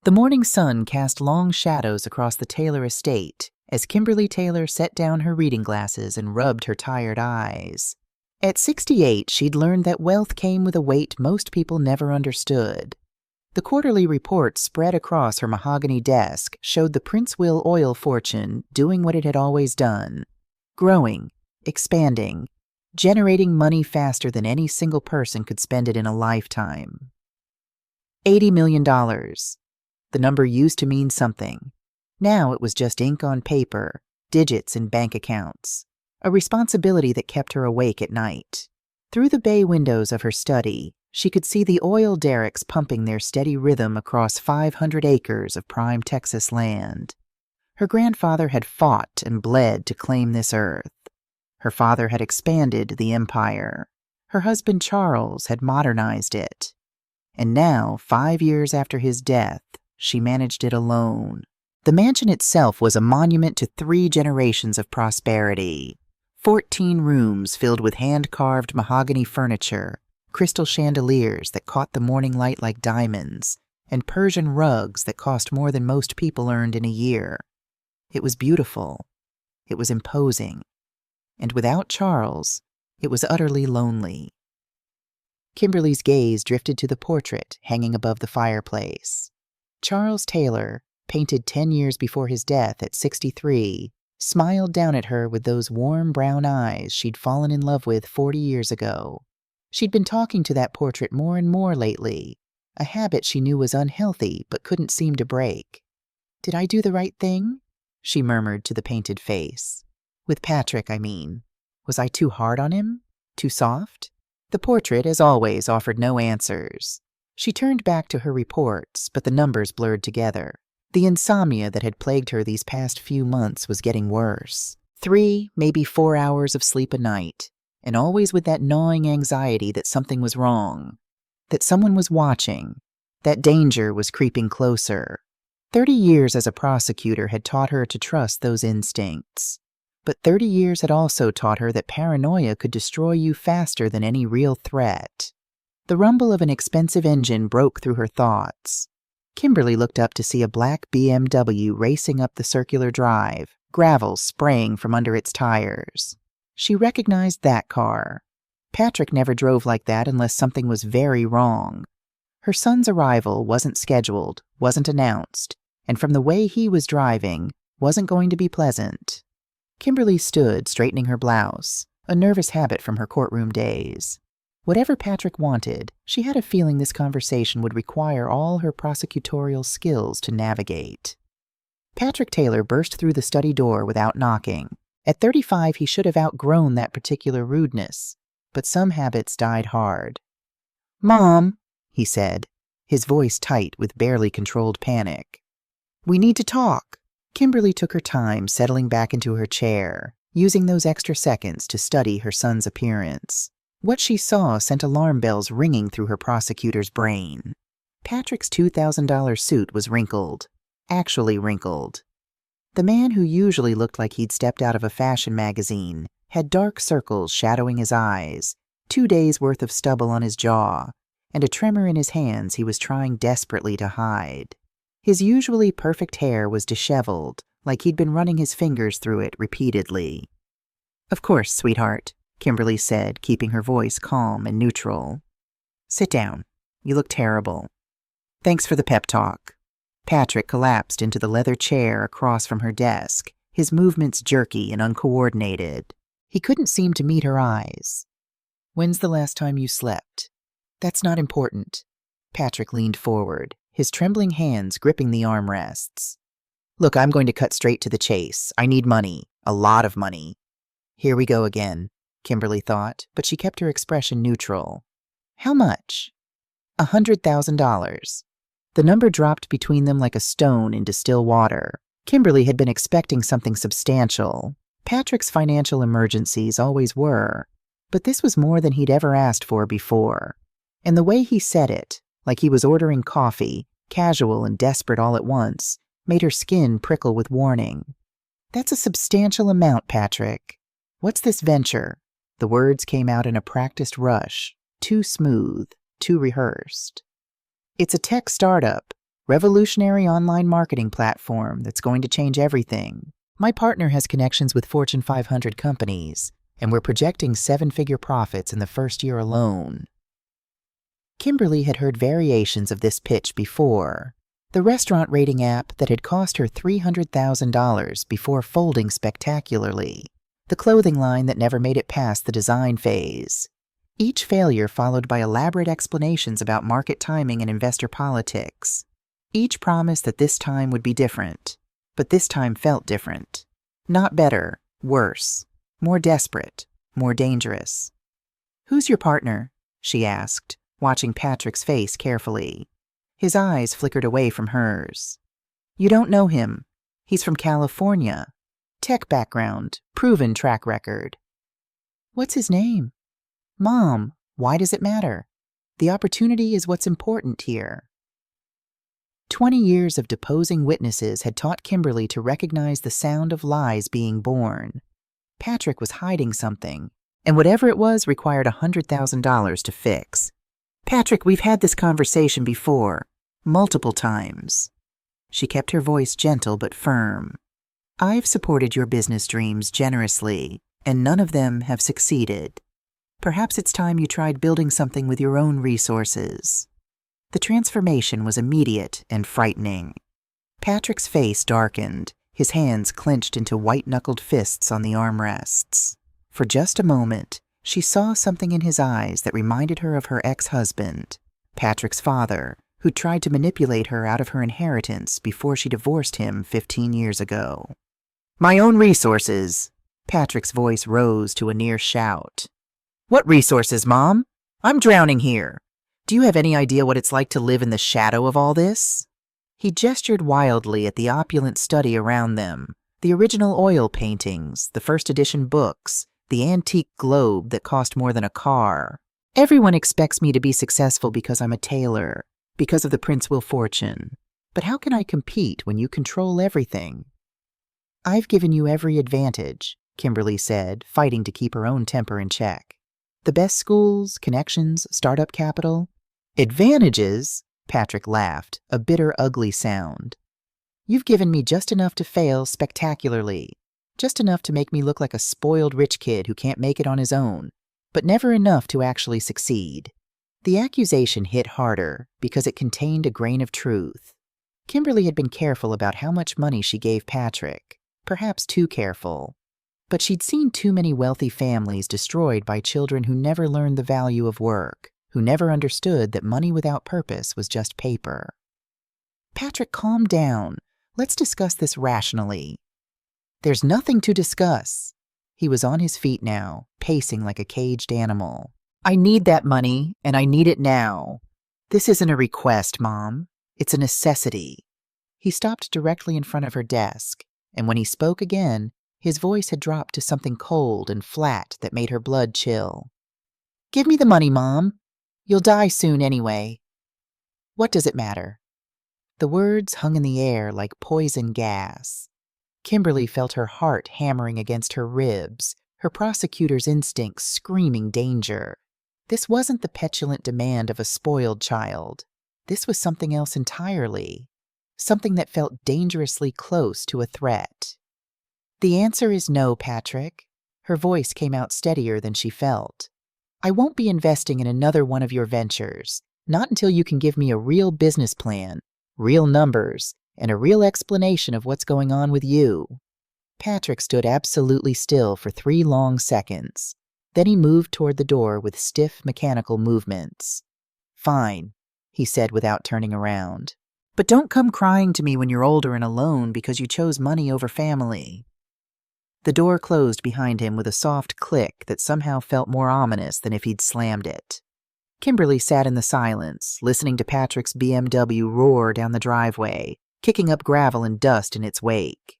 The morning sun cast long shadows across the Taylor estate as Kimberly Taylor set down her reading glasses and rubbed her tired eyes. At 68, she'd learned that wealth came with a weight most people never understood. The quarterly report spread across her mahogany desk showed the Prince Will oil fortune doing what it had always done: growing, expanding, generating money faster than any single person could spend it in a lifetime. $80 million. The number used to mean something. Now it was just ink on paper, digits in bank accounts, a responsibility that kept her awake at night. Through the bay windows of her study, she could see the oil derricks pumping their steady rhythm across 500 acres of prime Texas land. Her grandfather had fought and bled to claim this earth. Her father had expanded the empire. Her husband Charles had modernized it. And now, 5 years after his death, she managed it alone. The mansion itself was a monument to 3 generations of prosperity. 14 rooms filled with hand-carved mahogany furniture, crystal chandeliers that caught the morning light like diamonds, and Persian rugs that cost more than most people earned in a year. It was beautiful. It was imposing. And without Charles, it was utterly lonely. Kimberly's gaze drifted to the portrait hanging above the fireplace. Charles Taylor, painted 10 years before his death at 63, smiled down at her with those warm brown eyes she'd fallen in love with 40 years ago. She'd been talking to that portrait more and more lately, a habit she knew was unhealthy but couldn't seem to break. "Did I do the right thing?" she murmured to the painted face. "With Patrick, I mean. Was I too hard on him? Too soft?" The portrait, as always, offered no answers. She turned back to her reports, but the numbers blurred together. The insomnia that had plagued her these past few months was getting worse. 3, maybe 4 hours of sleep a night, and always with that gnawing anxiety that something was wrong, that someone was watching, that danger was creeping closer. 30 years as a prosecutor had taught her to trust those instincts. But 30 years had also taught her that paranoia could destroy you faster than any real threat. The rumble of an expensive engine broke through her thoughts. Kimberly looked up to see a black BMW racing up the circular drive, gravel spraying from under its tires. She recognized that car. Patrick never drove like that unless something was very wrong. Her son's arrival wasn't scheduled, wasn't announced, and from the way he was driving, wasn't going to be pleasant. Kimberly stood, straightening her blouse, a nervous habit from her courtroom days. Whatever Patrick wanted, she had a feeling this conversation would require all her prosecutorial skills to navigate. Patrick Taylor burst through the study door without knocking. At 35, he should have outgrown that particular rudeness, but some habits died hard. "Mom," he said, his voice tight with barely controlled panic. "We need to talk." Kimberly took her time settling back into her chair, using those extra seconds to study her son's appearance. What she saw sent alarm bells ringing through her prosecutor's brain. Patrick's $2,000 suit was wrinkled, actually wrinkled. The man who usually looked like he'd stepped out of a fashion magazine had dark circles shadowing his eyes, 2 days' worth of stubble on his jaw, and a tremor in his hands he was trying desperately to hide. His usually perfect hair was disheveled, like he'd been running his fingers through it repeatedly. "Of course, sweetheart," Kimberly said, keeping her voice calm and neutral. "Sit down. You look terrible." "Thanks for the pep talk." Patrick collapsed into the leather chair across from her desk, his movements jerky and uncoordinated. He couldn't seem to meet her eyes. "When's the last time you slept?" "That's not important." Patrick leaned forward, his trembling hands gripping the armrests. "Look, I'm going to cut straight to the chase. I need money. A lot of money." Here we go again, Kimberly thought, but she kept her expression neutral. "How much?" $100,000. The number dropped between them like a stone into still water. Kimberly had been expecting something substantial. Patrick's financial emergencies always were, but this was more than he'd ever asked for before. And the way he said it, like he was ordering coffee, casual and desperate all at once, made her skin prickle with warning. "That's a substantial amount, Patrick. What's this venture?" The words came out in a practiced rush, too smooth, too rehearsed. "It's a tech startup. Revolutionary online marketing platform that's going to change everything. My partner has connections with Fortune 500 companies, and we're projecting 7-figure profits in the first year alone. Kimberly had heard variations of this pitch before. The restaurant rating app that had cost her $300,000 before folding spectacularly. The clothing line that never made it past the design phase. Each failure followed by elaborate explanations about market timing and investor politics. Each promised that this time would be different, but this time felt different. Not better, worse, more desperate, more dangerous. "Who's your partner?" she asked, watching Patrick's face carefully. His eyes flickered away from hers. "You don't know him. He's from California. Tech background, proven track record." "What's his name?" "Mom, why does it matter? The opportunity is what's important here." 20 years of deposing witnesses had taught Kimberly to recognize the sound of lies being born. Patrick was hiding something, and whatever it was required $100,000 to fix. "Patrick, we've had this conversation before, multiple times." She kept her voice gentle but firm. "I've supported your business dreams generously, and none of them have succeeded. Perhaps it's time you tried building something with your own resources." The transformation was immediate and frightening. Patrick's face darkened, his hands clenched into white-knuckled fists on the armrests. For just a moment, she saw something in his eyes that reminded her of her ex-husband, Patrick's father, who tried to manipulate her out of her inheritance before she divorced him 15 years ago. "My own resources!" Patrick's voice rose to a near shout. "What resources, Mom? I'm drowning here. Do you have any idea what it's like to live in the shadow of all this?" He gestured wildly at the opulent study around them, the original oil paintings, the first edition books, the antique globe that cost more than a car. "Everyone expects me to be successful because I'm a tailor, because of the Princeville fortune. But how can I compete when you control everything?" "I've given you every advantage," Kimberly said, fighting to keep her own temper in check. "The best schools, connections, startup capital." "Advantages?" Patrick laughed, a bitter, ugly sound. "You've given me just enough to fail spectacularly, just enough to make me look like a spoiled rich kid who can't make it on his own, but never enough to actually succeed." The accusation hit harder because it contained a grain of truth. Kimberly had been careful about how much money she gave Patrick, perhaps too careful. But she'd seen too many wealthy families destroyed by children who never learned the value of work, who never understood that money without purpose was just paper. "Patrick, calm down. Let's discuss this rationally." "There's nothing to discuss." He was on his feet now, pacing like a caged animal. "I need that money, and I need it now. This isn't a request, Mom. It's a necessity." He stopped directly in front of her desk, and when he spoke again, his voice had dropped to something cold and flat that made her blood chill. "Give me the money, Mom. You'll die soon anyway." "What does it matter?" The words hung in the air like poison gas. Kimberly felt her heart hammering against her ribs, her prosecutor's instincts screaming danger. This wasn't the petulant demand of a spoiled child. This was something else entirely, something that felt dangerously close to a threat. "The answer is no, Patrick." Her voice came out steadier than she felt. "I won't be investing in another one of your ventures, not until you can give me a real business plan, real numbers, and a real explanation of what's going on with you." Patrick stood absolutely still for 3 long seconds. Then he moved toward the door with stiff, mechanical movements. "Fine," he said without turning around. "But don't come crying to me when you're older and alone because you chose money over family." The door closed behind him with a soft click that somehow felt more ominous than if he'd slammed it. Kimberly sat in the silence, listening to Patrick's BMW roar down the driveway, kicking up gravel and dust in its wake.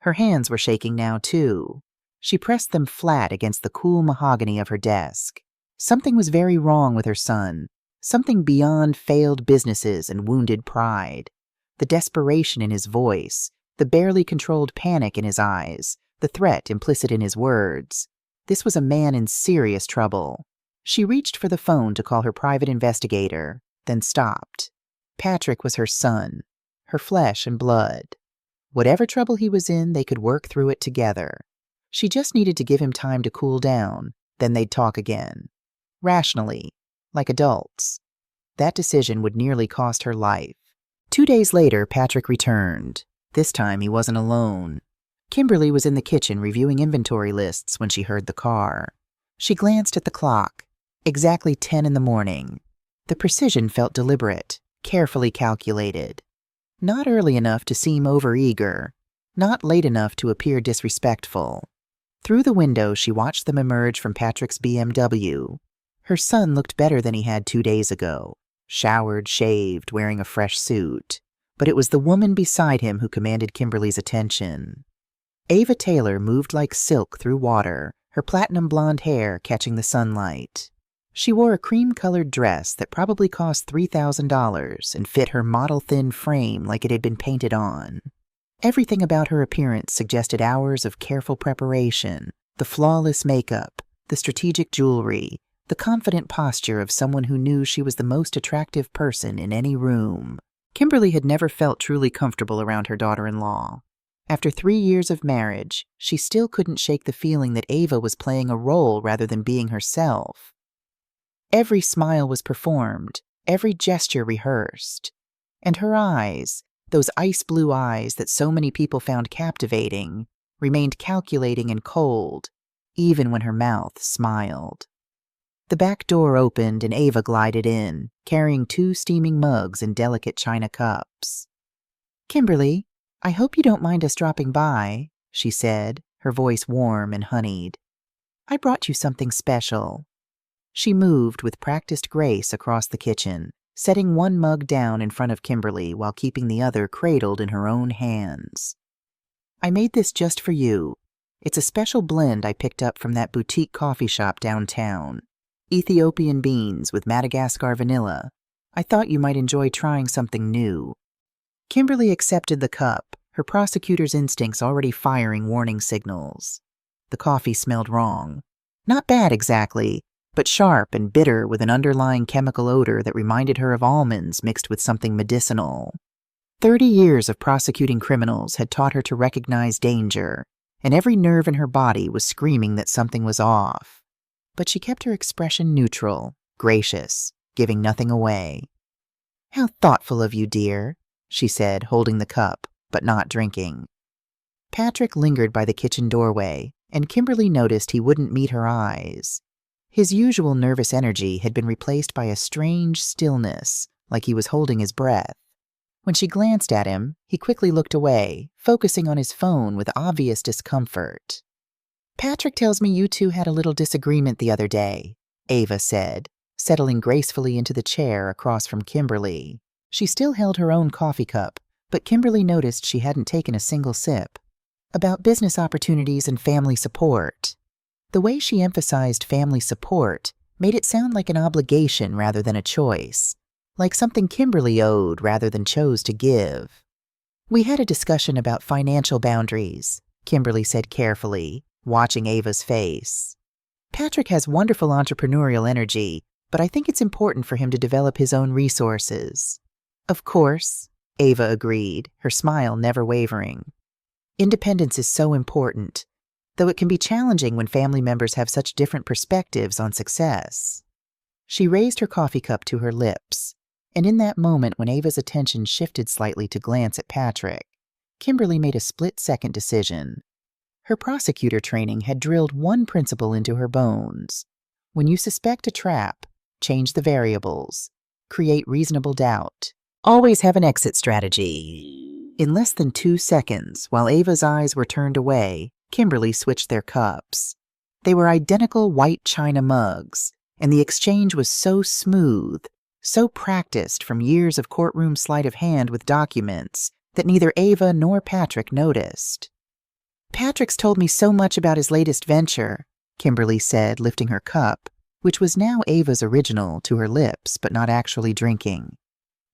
Her hands were shaking now, too. She pressed them flat against the cool mahogany of her desk. Something was very wrong with her son, something beyond failed businesses and wounded pride. The desperation in his voice, the barely controlled panic in his eyes, the threat implicit in his words. This was a man in serious trouble. She reached for the phone to call her private investigator, then stopped. Patrick was her son, her flesh and blood. Whatever trouble he was in, they could work through it together. She just needed to give him time to cool down, then they'd talk again. Rationally, like adults. That decision would nearly cost her life. 2 days later, Patrick returned. This time he wasn't alone. Kimberly was in the kitchen reviewing inventory lists when she heard the car. She glanced at the clock. Exactly 10 in the morning. The precision felt deliberate, carefully calculated. Not early enough to seem overeager. Not late enough to appear disrespectful. Through the window, she watched them emerge from Patrick's BMW. Her son looked better than he had 2 days ago. Showered, shaved, wearing a fresh suit. But it was the woman beside him who commanded Kimberly's attention. Ava Taylor moved like silk through water, her platinum blonde hair catching the sunlight. She wore a cream-colored dress that probably cost $3,000 and fit her model-thin frame like it had been painted on. Everything about her appearance suggested hours of careful preparation, the flawless makeup, the strategic jewelry, the confident posture of someone who knew she was the most attractive person in any room. Kimberly had never felt truly comfortable around her daughter-in-law. After 3 years of marriage, she still couldn't shake the feeling that Ava was playing a role rather than being herself. Every smile was performed, every gesture rehearsed. And her eyes, those ice-blue eyes that so many people found captivating, remained calculating and cold, even when her mouth smiled. The back door opened and Ava glided in, carrying 2 steaming mugs and delicate china cups. "Kimberly, I hope you don't mind us dropping by," she said, her voice warm and honeyed. "I brought you something special." She moved with practiced grace across the kitchen, setting one mug down in front of Kimberly while keeping the other cradled in her own hands. "I made this just for you. It's a special blend I picked up from that boutique coffee shop downtown. Ethiopian beans with Madagascar vanilla. I thought you might enjoy trying something new." Kimberly accepted the cup, her prosecutor's instincts already firing warning signals. The coffee smelled wrong. Not bad exactly, but sharp and bitter with an underlying chemical odor that reminded her of almonds mixed with something medicinal. 30 years of prosecuting criminals had taught her to recognize danger, and every nerve in her body was screaming that something was off. But she kept her expression neutral, gracious, giving nothing away. "How thoughtful of you, dear," she said, holding the cup, but not drinking. Patrick lingered by the kitchen doorway, and Kimberly noticed he wouldn't meet her eyes. His usual nervous energy had been replaced by a strange stillness, like he was holding his breath. When she glanced at him, he quickly looked away, focusing on his phone with obvious discomfort. "Patrick tells me you two had a little disagreement the other day," Ava said, settling gracefully into the chair across from Kimberly. She still held her own coffee cup, but Kimberly noticed she hadn't taken a single sip. "About business opportunities and family support." The way she emphasized family support made it sound like an obligation rather than a choice, like something Kimberly owed rather than chose to give. "We had a discussion about financial boundaries," Kimberly said carefully, watching Ava's face. "Patrick has wonderful entrepreneurial energy, but I think it's important for him to develop his own resources." "Of course," Ava agreed, her smile never wavering. "Independence is so important, though it can be challenging when family members have such different perspectives on success." She raised her coffee cup to her lips, and in that moment when Ava's attention shifted slightly to glance at Patrick, Kimberly made a split-second decision. Her prosecutor training had drilled one principle into her bones. When you suspect a trap, change the variables, create reasonable doubt, always have an exit strategy. In less than 2 seconds, while Ava's eyes were turned away, Kimberly switched their cups. They were identical white china mugs, and the exchange was so smooth, so practiced from years of courtroom sleight of hand with documents that neither Ava nor Patrick noticed. "Patrick's told me so much about his latest venture," Kimberly said, lifting her cup, which was now Ava's original, to her lips, but not actually drinking.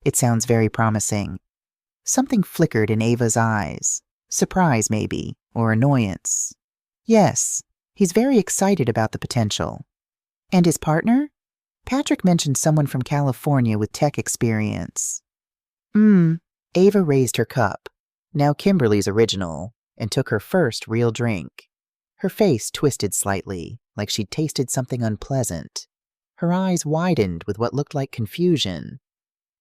"It sounds very promising." Something flickered in Ava's eyes. Surprise, maybe, or annoyance. "Yes, he's very excited about the potential." "And his partner?" Patrick mentioned someone from California with tech experience. Ava raised her cup, now Kimberly's original, and took her first real drink. Her face twisted slightly, like she'd tasted something unpleasant. Her eyes widened with what looked like confusion.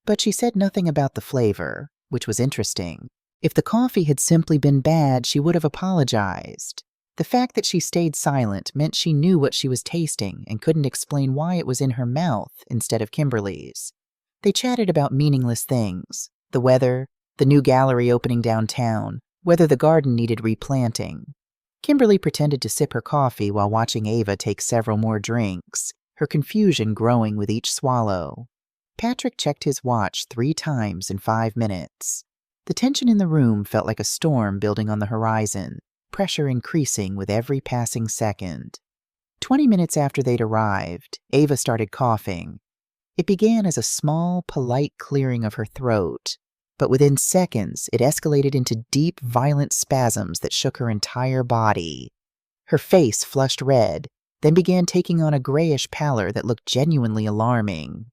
But she said nothing about the flavor, which was interesting. If the coffee had simply been bad, she would have apologized. The fact that she stayed silent meant she knew what she was tasting and couldn't explain why it was in her mouth instead of Kimberly's. They chatted about meaningless things, the weather, the new gallery opening downtown, whether the garden needed replanting. Kimberly pretended to sip her coffee while watching Ava take several more drinks, her confusion growing with each swallow. Patrick checked his watch 3 times in 5 minutes. The tension in the room felt like a storm building on the horizon, pressure increasing with every passing second. 20 minutes after they'd arrived, Ava started coughing. It began as a small, polite clearing of her throat, but within seconds it escalated into deep, violent spasms that shook her entire body. Her face flushed red, then began taking on a grayish pallor that looked genuinely alarming.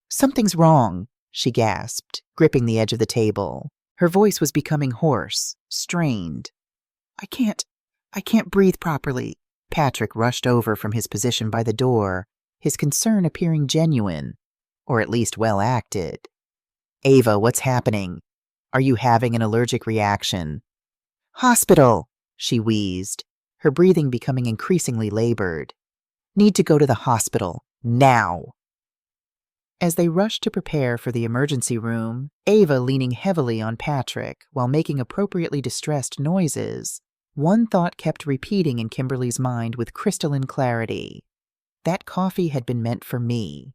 "Something's wrong," she gasped, gripping the edge of the table. Her voice was becoming hoarse, strained. I can't breathe properly." Patrick rushed over from his position by the door, his concern appearing genuine, or at least well acted. "Ava, what's happening? Are you having an allergic reaction?" "Hospital," she wheezed, her breathing becoming increasingly labored. "Need to go to the hospital, now." As they rushed to prepare for the emergency room, Ava leaning heavily on Patrick while making appropriately distressed noises, one thought kept repeating in Kimberly's mind with crystalline clarity. That coffee had been meant for me,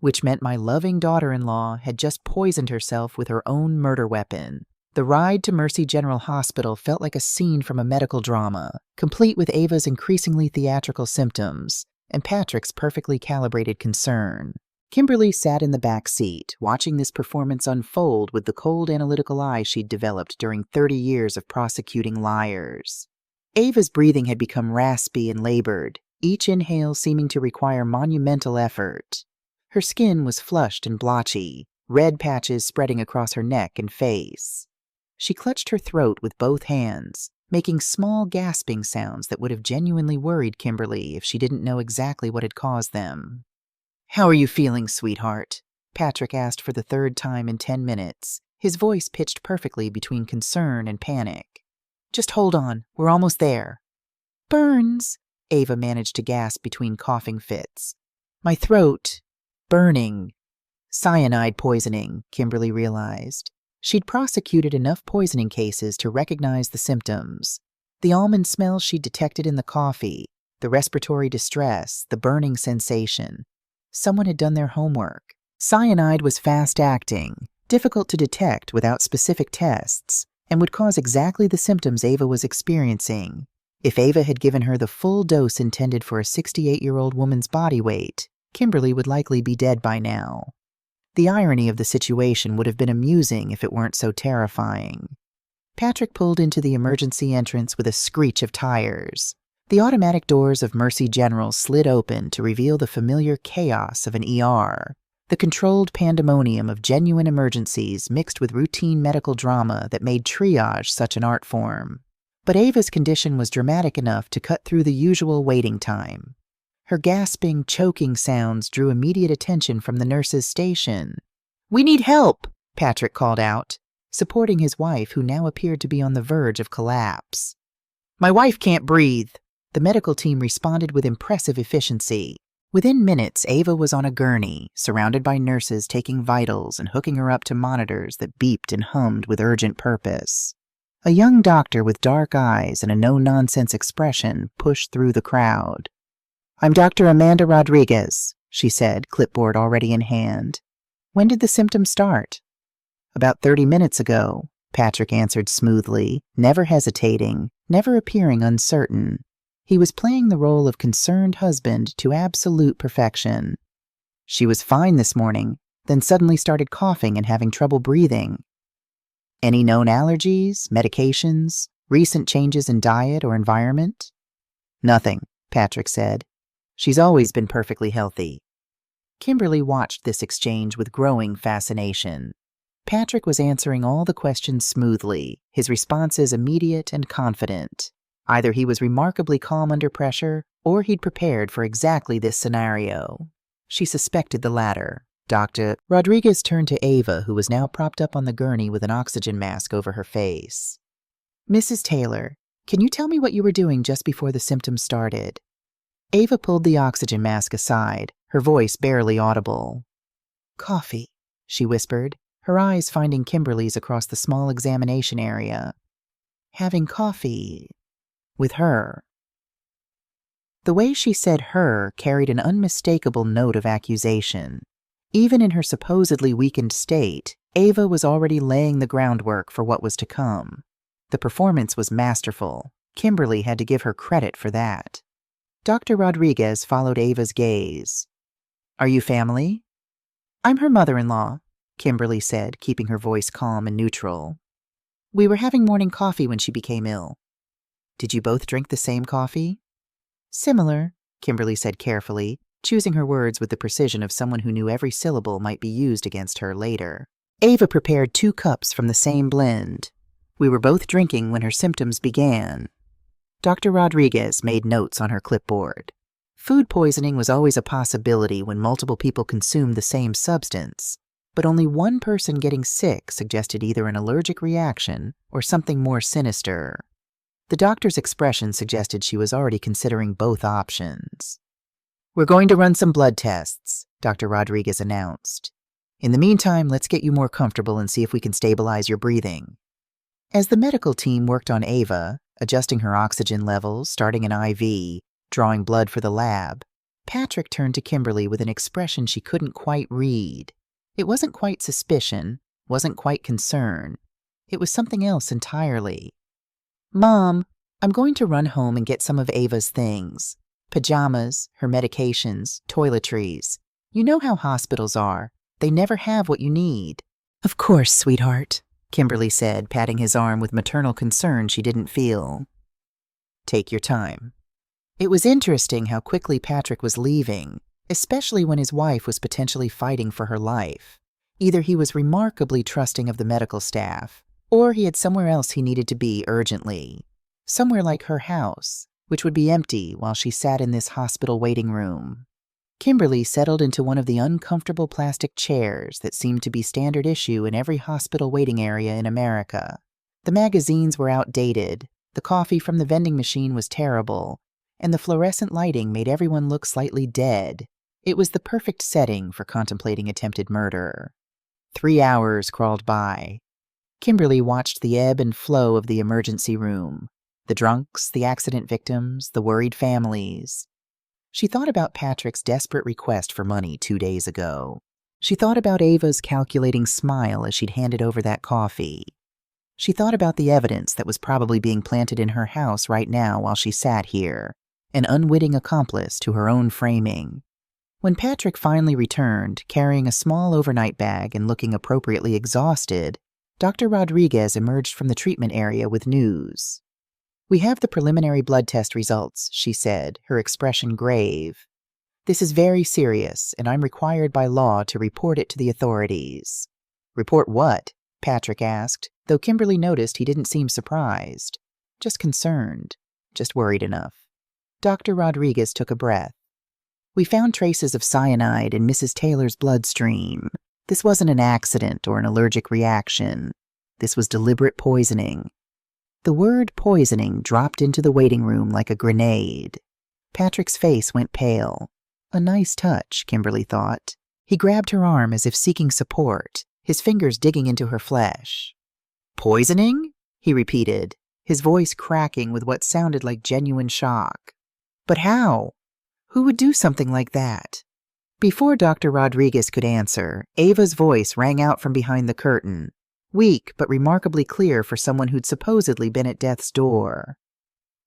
which meant my loving daughter-in-law had just poisoned herself with her own murder weapon. The ride to Mercy General Hospital felt like a scene from a medical drama, complete with Ava's increasingly theatrical symptoms and Patrick's perfectly calibrated concern. Kimberly sat in the back seat, watching this performance unfold with the cold analytical eye she'd developed during 30 years of prosecuting liars. Ava's breathing had become raspy and labored, each inhale seeming to require monumental effort. Her skin was flushed and blotchy, red patches spreading across her neck and face. She clutched her throat with both hands, making small gasping sounds that would have genuinely worried Kimberly if she didn't know exactly what had caused them. "How are you feeling, sweetheart?" Patrick asked for the 3rd time in 10 minutes, his voice pitched perfectly between concern and panic. "Just hold on, we're almost there." "Burns," Ava managed to gasp between coughing fits. "My throat, burning." Cyanide poisoning, Kimberly realized. She'd prosecuted enough poisoning cases to recognize the symptoms. The almond smell she'd detected in the coffee, the respiratory distress, the burning sensation. Someone had done their homework. Cyanide was fast-acting, difficult to detect without specific tests, and would cause exactly the symptoms Ava was experiencing. If Ava had given her the full dose intended for a 68-year-old woman's body weight, Kimberly would likely be dead by now. The irony of the situation would have been amusing if it weren't so terrifying. Patrick pulled into the emergency entrance with a screech of tires. The automatic doors of Mercy General slid open to reveal the familiar chaos of an ER, the controlled pandemonium of genuine emergencies mixed with routine medical drama that made triage such an art form. But Ava's condition was dramatic enough to cut through the usual waiting time. Her gasping, choking sounds drew immediate attention from the nurse's station. "We need help," Patrick called out, supporting his wife who now appeared to be on the verge of collapse. "My wife can't breathe." The medical team responded with impressive efficiency. Within minutes, Ava was on a gurney, surrounded by nurses taking vitals and hooking her up to monitors that beeped and hummed with urgent purpose. A young doctor with dark eyes and a no-nonsense expression pushed through the crowd. "I'm Dr. Amanda Rodriguez," she said, clipboard already in hand. "When did the symptoms start?" "About 30 minutes ago," Patrick answered smoothly, never hesitating, never appearing uncertain. He was playing the role of concerned husband to absolute perfection. "She was fine this morning, then suddenly started coughing and having trouble breathing." "Any known allergies, medications, recent changes in diet or environment?" "Nothing," Patrick said. "She's always been perfectly healthy." Kimberly watched this exchange with growing fascination. Patrick was answering all the questions smoothly, his responses immediate and confident. Either he was remarkably calm under pressure, or he'd prepared for exactly this scenario. She suspected the latter. Dr. Rodriguez turned to Ava, who was now propped up on the gurney with an oxygen mask over her face. "Mrs. Taylor, can you tell me what you were doing just before the symptoms started?" Ava pulled the oxygen mask aside, her voice barely audible. "Coffee," she whispered, her eyes finding Kimberly's across the small examination area. "Having coffee with her." The way she said her carried an unmistakable note of accusation. Even in her supposedly weakened state, Ava was already laying the groundwork for what was to come. The performance was masterful. Kimberly had to give her credit for that. Dr. Rodriguez followed Ava's gaze. "Are you family?" "I'm her mother-in-law," Kimberly said, keeping her voice calm and neutral. "We were having morning coffee when she became ill." "Did you both drink the same coffee?" "Similar," Kimberly said carefully, choosing her words with the precision of someone who knew every syllable might be used against her later. "Ava prepared 2 cups from the same blend. We were both drinking when her symptoms began." Dr. Rodriguez made notes on her clipboard. Food poisoning was always a possibility when multiple people consumed the same substance, but only one person getting sick suggested either an allergic reaction or something more sinister. The doctor's expression suggested she was already considering both options. "We're going to run some blood tests," Dr. Rodriguez announced. "In the meantime, let's get you more comfortable and see if we can stabilize your breathing." As the medical team worked on Ava, adjusting her oxygen levels, starting an IV, drawing blood for the lab, Patrick turned to Kimberly with an expression she couldn't quite read. It wasn't quite suspicion, wasn't quite concern. It was something else entirely. "Mom, I'm going to run home and get some of Ava's things. Pajamas, her medications, toiletries. You know how hospitals are. They never have what you need." "Of course, sweetheart," Kimberly said, patting his arm with maternal concern she didn't feel. "Take your time." It was interesting how quickly Patrick was leaving, especially when his wife was potentially fighting for her life. Either he was remarkably trusting of the medical staff, or he had somewhere else he needed to be urgently. Somewhere like her house, which would be empty while she sat in this hospital waiting room. Kimberly settled into one of the uncomfortable plastic chairs that seemed to be standard issue in every hospital waiting area in America. The magazines were outdated, the coffee from the vending machine was terrible, and the fluorescent lighting made everyone look slightly dead. It was the perfect setting for contemplating attempted murder. 3 hours crawled by. Kimberly watched the ebb and flow of the emergency room. The drunks, the accident victims, the worried families. She thought about Patrick's desperate request for money 2 days ago. She thought about Ava's calculating smile as she'd handed over that coffee. She thought about the evidence that was probably being planted in her house right now while she sat here, an unwitting accomplice to her own framing. When Patrick finally returned, carrying a small overnight bag and looking appropriately exhausted, Dr. Rodriguez emerged from the treatment area with news. "We have the preliminary blood test results," she said, her expression grave. "This is very serious, and I'm required by law to report it to the authorities." "Report what?" Patrick asked, though Kimberly noticed he didn't seem surprised. Just concerned. Just worried enough. Dr. Rodriguez took a breath. "We found traces of cyanide in Mrs. Taylor's bloodstream. This wasn't an accident or an allergic reaction. This was deliberate poisoning." The word poisoning dropped into the waiting room like a grenade. Patrick's face went pale. A nice touch, Kimberly thought. He grabbed her arm as if seeking support, his fingers digging into her flesh. "Poisoning?" he repeated, his voice cracking with what sounded like genuine shock. "But how? Who would do something like that?" Before Dr. Rodriguez could answer, Ava's voice rang out from behind the curtain. Weak, but remarkably clear for someone who'd supposedly been at death's door.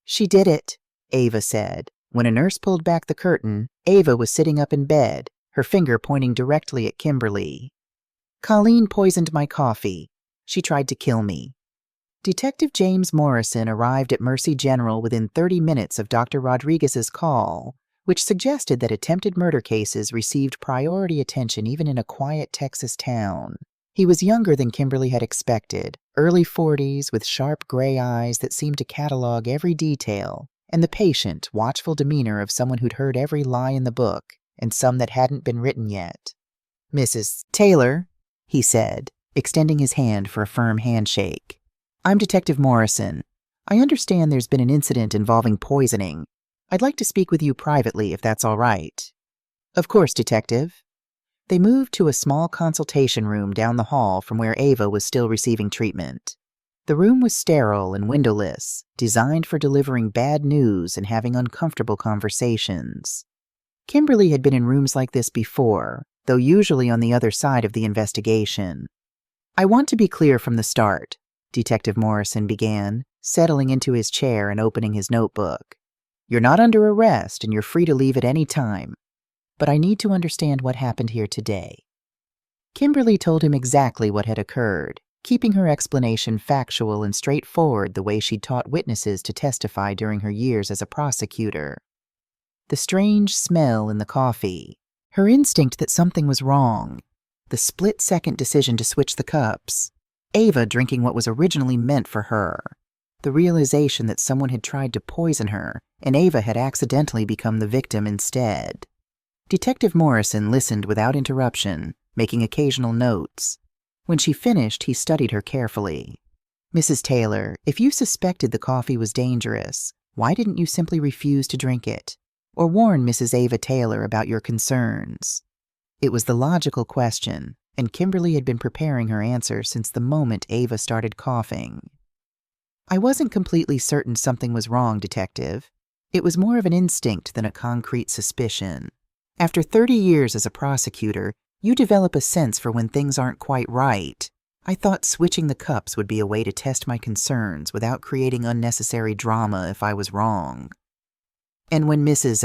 "She did it," Ava said. When a nurse pulled back the curtain, Ava was sitting up in bed, her finger pointing directly at Kimberly. "Colleen poisoned my coffee. She tried to kill me." Detective James Morrison arrived at Mercy General within 30 minutes of Dr. Rodriguez's call, which suggested that attempted murder cases received priority attention even in a quiet Texas town. He was younger than Kimberly had expected, early 40s with sharp gray eyes that seemed to catalog every detail, and the patient, watchful demeanor of someone who'd heard every lie in the book and some that hadn't been written yet. "Mrs. Taylor," he said, extending his hand for a firm handshake. "I'm Detective Morrison. I understand there's been an incident involving poisoning. I'd like to speak with you privately, if that's all right." "Of course, Detective." They moved to a small consultation room down the hall from where Ava was still receiving treatment. The room was sterile and windowless, designed for delivering bad news and having uncomfortable conversations. Kimberly had been in rooms like this before, though usually on the other side of the investigation. "I want to be clear from the start," Detective Morrison began, settling into his chair and opening his notebook. "You're not under arrest and you're free to leave at any time. But I need to understand what happened here today." Kimberly told him exactly what had occurred, keeping her explanation factual and straightforward the way she'd taught witnesses to testify during her years as a prosecutor. The strange smell in the coffee, her instinct that something was wrong, the split-second decision to switch the cups, Ava drinking what was originally meant for her, the realization that someone had tried to poison her and Ava had accidentally become the victim instead. Detective Morrison listened without interruption, making occasional notes. When she finished, he studied her carefully. "Mrs. Taylor, if you suspected the coffee was dangerous, why didn't you simply refuse to drink it? Or warn Mrs. Ava Taylor about your concerns?" It was the logical question, and Kimberly had been preparing her answer since the moment Ava started coughing. "I wasn't completely certain something was wrong, Detective. It was more of an instinct than a concrete suspicion. After 30 years as a prosecutor, you develop a sense for when things aren't quite right. I thought switching the cups would be a way to test my concerns without creating unnecessary drama if I was wrong." "And when Mrs.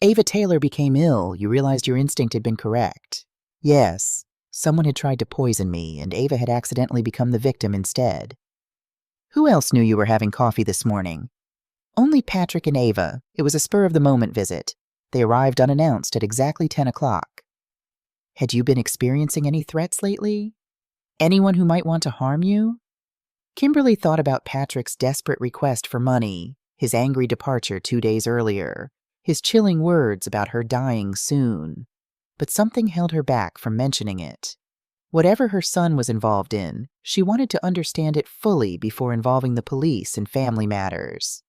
Ava Taylor became ill, you realized your instinct had been correct?" "Yes. Someone had tried to poison me, and Ava had accidentally become the victim instead." "Who else knew you were having coffee this morning?" "Only Patrick and Ava. It was a spur-of-the-moment visit. They arrived unannounced at exactly 10 o'clock. "Had you been experiencing any threats lately? Anyone who might want to harm you?" Kimberly thought about Patrick's desperate request for money, his angry departure 2 days earlier, his chilling words about her dying soon. But something held her back from mentioning it. Whatever her son was involved in, she wanted to understand it fully before involving the police in family matters.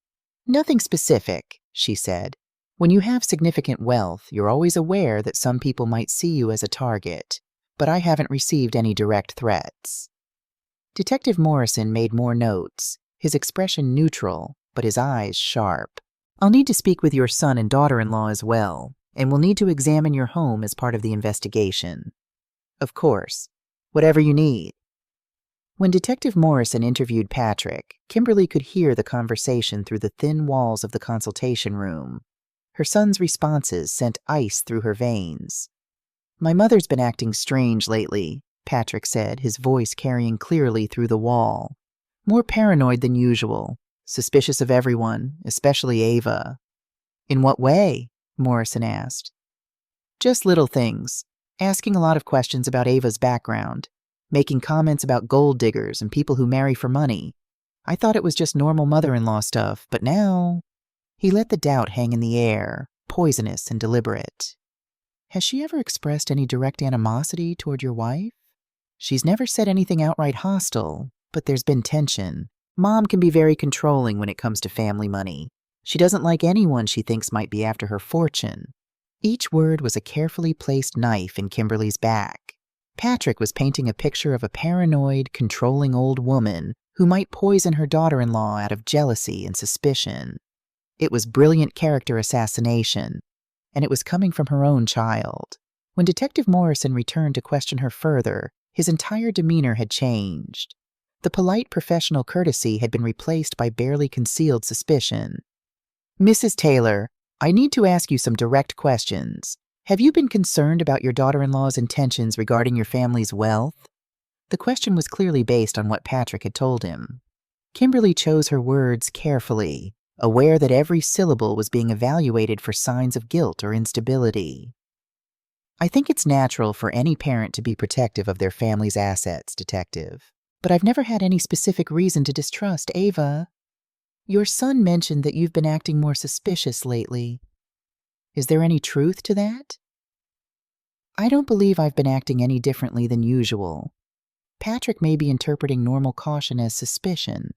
"Nothing specific," she said. "When you have significant wealth, you're always aware that some people might see you as a target, but I haven't received any direct threats." Detective Morrison made more notes, his expression neutral, but his eyes sharp. "I'll need to speak with your son and daughter-in-law as well, and we'll need to examine your home as part of the investigation." "Of course. Whatever you need." When Detective Morrison interviewed Patrick, Kimberly could hear the conversation through the thin walls of the consultation room. Her son's responses sent ice through her veins. "My mother's been acting strange lately," Patrick said, his voice carrying clearly through the wall. "More paranoid than usual, suspicious of everyone, especially Ava." "In what way?" Morrison asked. "Just little things. Asking a lot of questions about Ava's background, making comments about gold diggers and people who marry for money. I thought it was just normal mother-in-law stuff, but now—" He let the doubt hang in the air, poisonous and deliberate. "Has she ever expressed any direct animosity toward your wife?" "She's never said anything outright hostile, but there's been tension. Mom can be very controlling when it comes to family money. She doesn't like anyone she thinks might be after her fortune." Each word was a carefully placed knife in Kimberly's back. Patrick was painting a picture of a paranoid, controlling old woman who might poison her daughter-in-law out of jealousy and suspicion. It was brilliant character assassination, and it was coming from her own child. When Detective Morrison returned to question her further, his entire demeanor had changed. The polite professional courtesy had been replaced by barely concealed suspicion. "Mrs. Taylor, I need to ask you some direct questions. Have you been concerned about your daughter-in-law's intentions regarding your family's wealth?" The question was clearly based on what Patrick had told him. Kimberly chose her words carefully, aware that every syllable was being evaluated for signs of guilt or instability. I think it's natural for any parent to be protective of their family's assets, Detective. But I've never had any specific reason to distrust Ava. Your son mentioned that you've been acting more suspicious lately. Is there any truth to that? I don't believe I've been acting any differently than usual. Patrick may be interpreting normal caution as suspicion.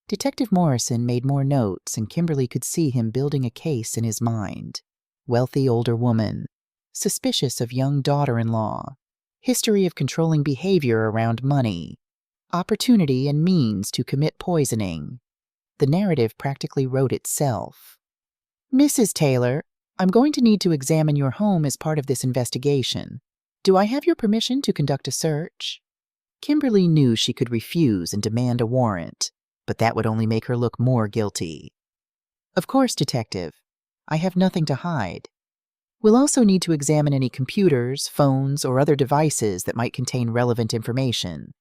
Detective Morrison made more notes, and Kimberly could see him building a case in his mind. Wealthy older woman, suspicious of young daughter-in-law, history of controlling behavior around money, opportunity and means to commit poisoning. The narrative practically wrote itself. Mrs. Taylor, I'm going to need to examine your home as part of this investigation. Do I have your permission to conduct a search? Kimberly knew she could refuse and demand a warrant, but that would only make her look more guilty. Of course, Detective. I have nothing to hide. We'll also need to examine any computers, phones, or other devices that might contain relevant information.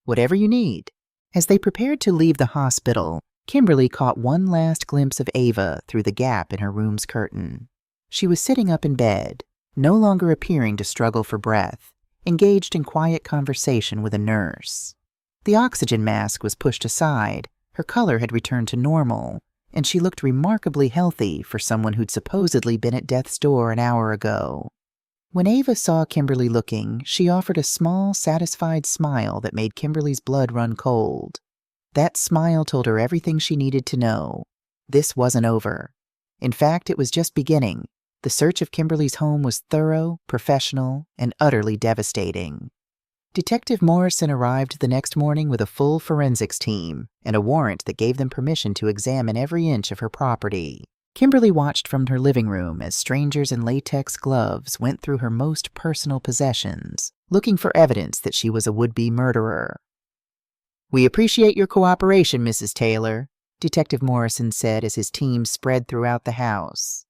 Whatever you need. As they prepared to leave the hospital, Kimberly caught one last glimpse of Ava through the gap in her room's curtain. She was sitting up in bed, no longer appearing to struggle for breath, engaged in quiet conversation with a nurse. The oxygen mask was pushed aside, her color had returned to normal, and she looked remarkably healthy for someone who'd supposedly been at death's door an hour ago. When Ava saw Kimberly looking, she offered a small, satisfied smile that made Kimberly's blood run cold. That smile told her everything she needed to know. This wasn't over. In fact, it was just beginning. The search of Kimberly's home was thorough, professional, and utterly devastating. Detective Morrison arrived the next morning with a full forensics team and a warrant that gave them permission to examine every inch of her property. Kimberly watched from her living room as strangers in latex gloves went through her most personal possessions, looking for evidence that she was a would-be murderer. We appreciate your cooperation, Mrs. Taylor, Detective Morrison said as his team spread throughout the house.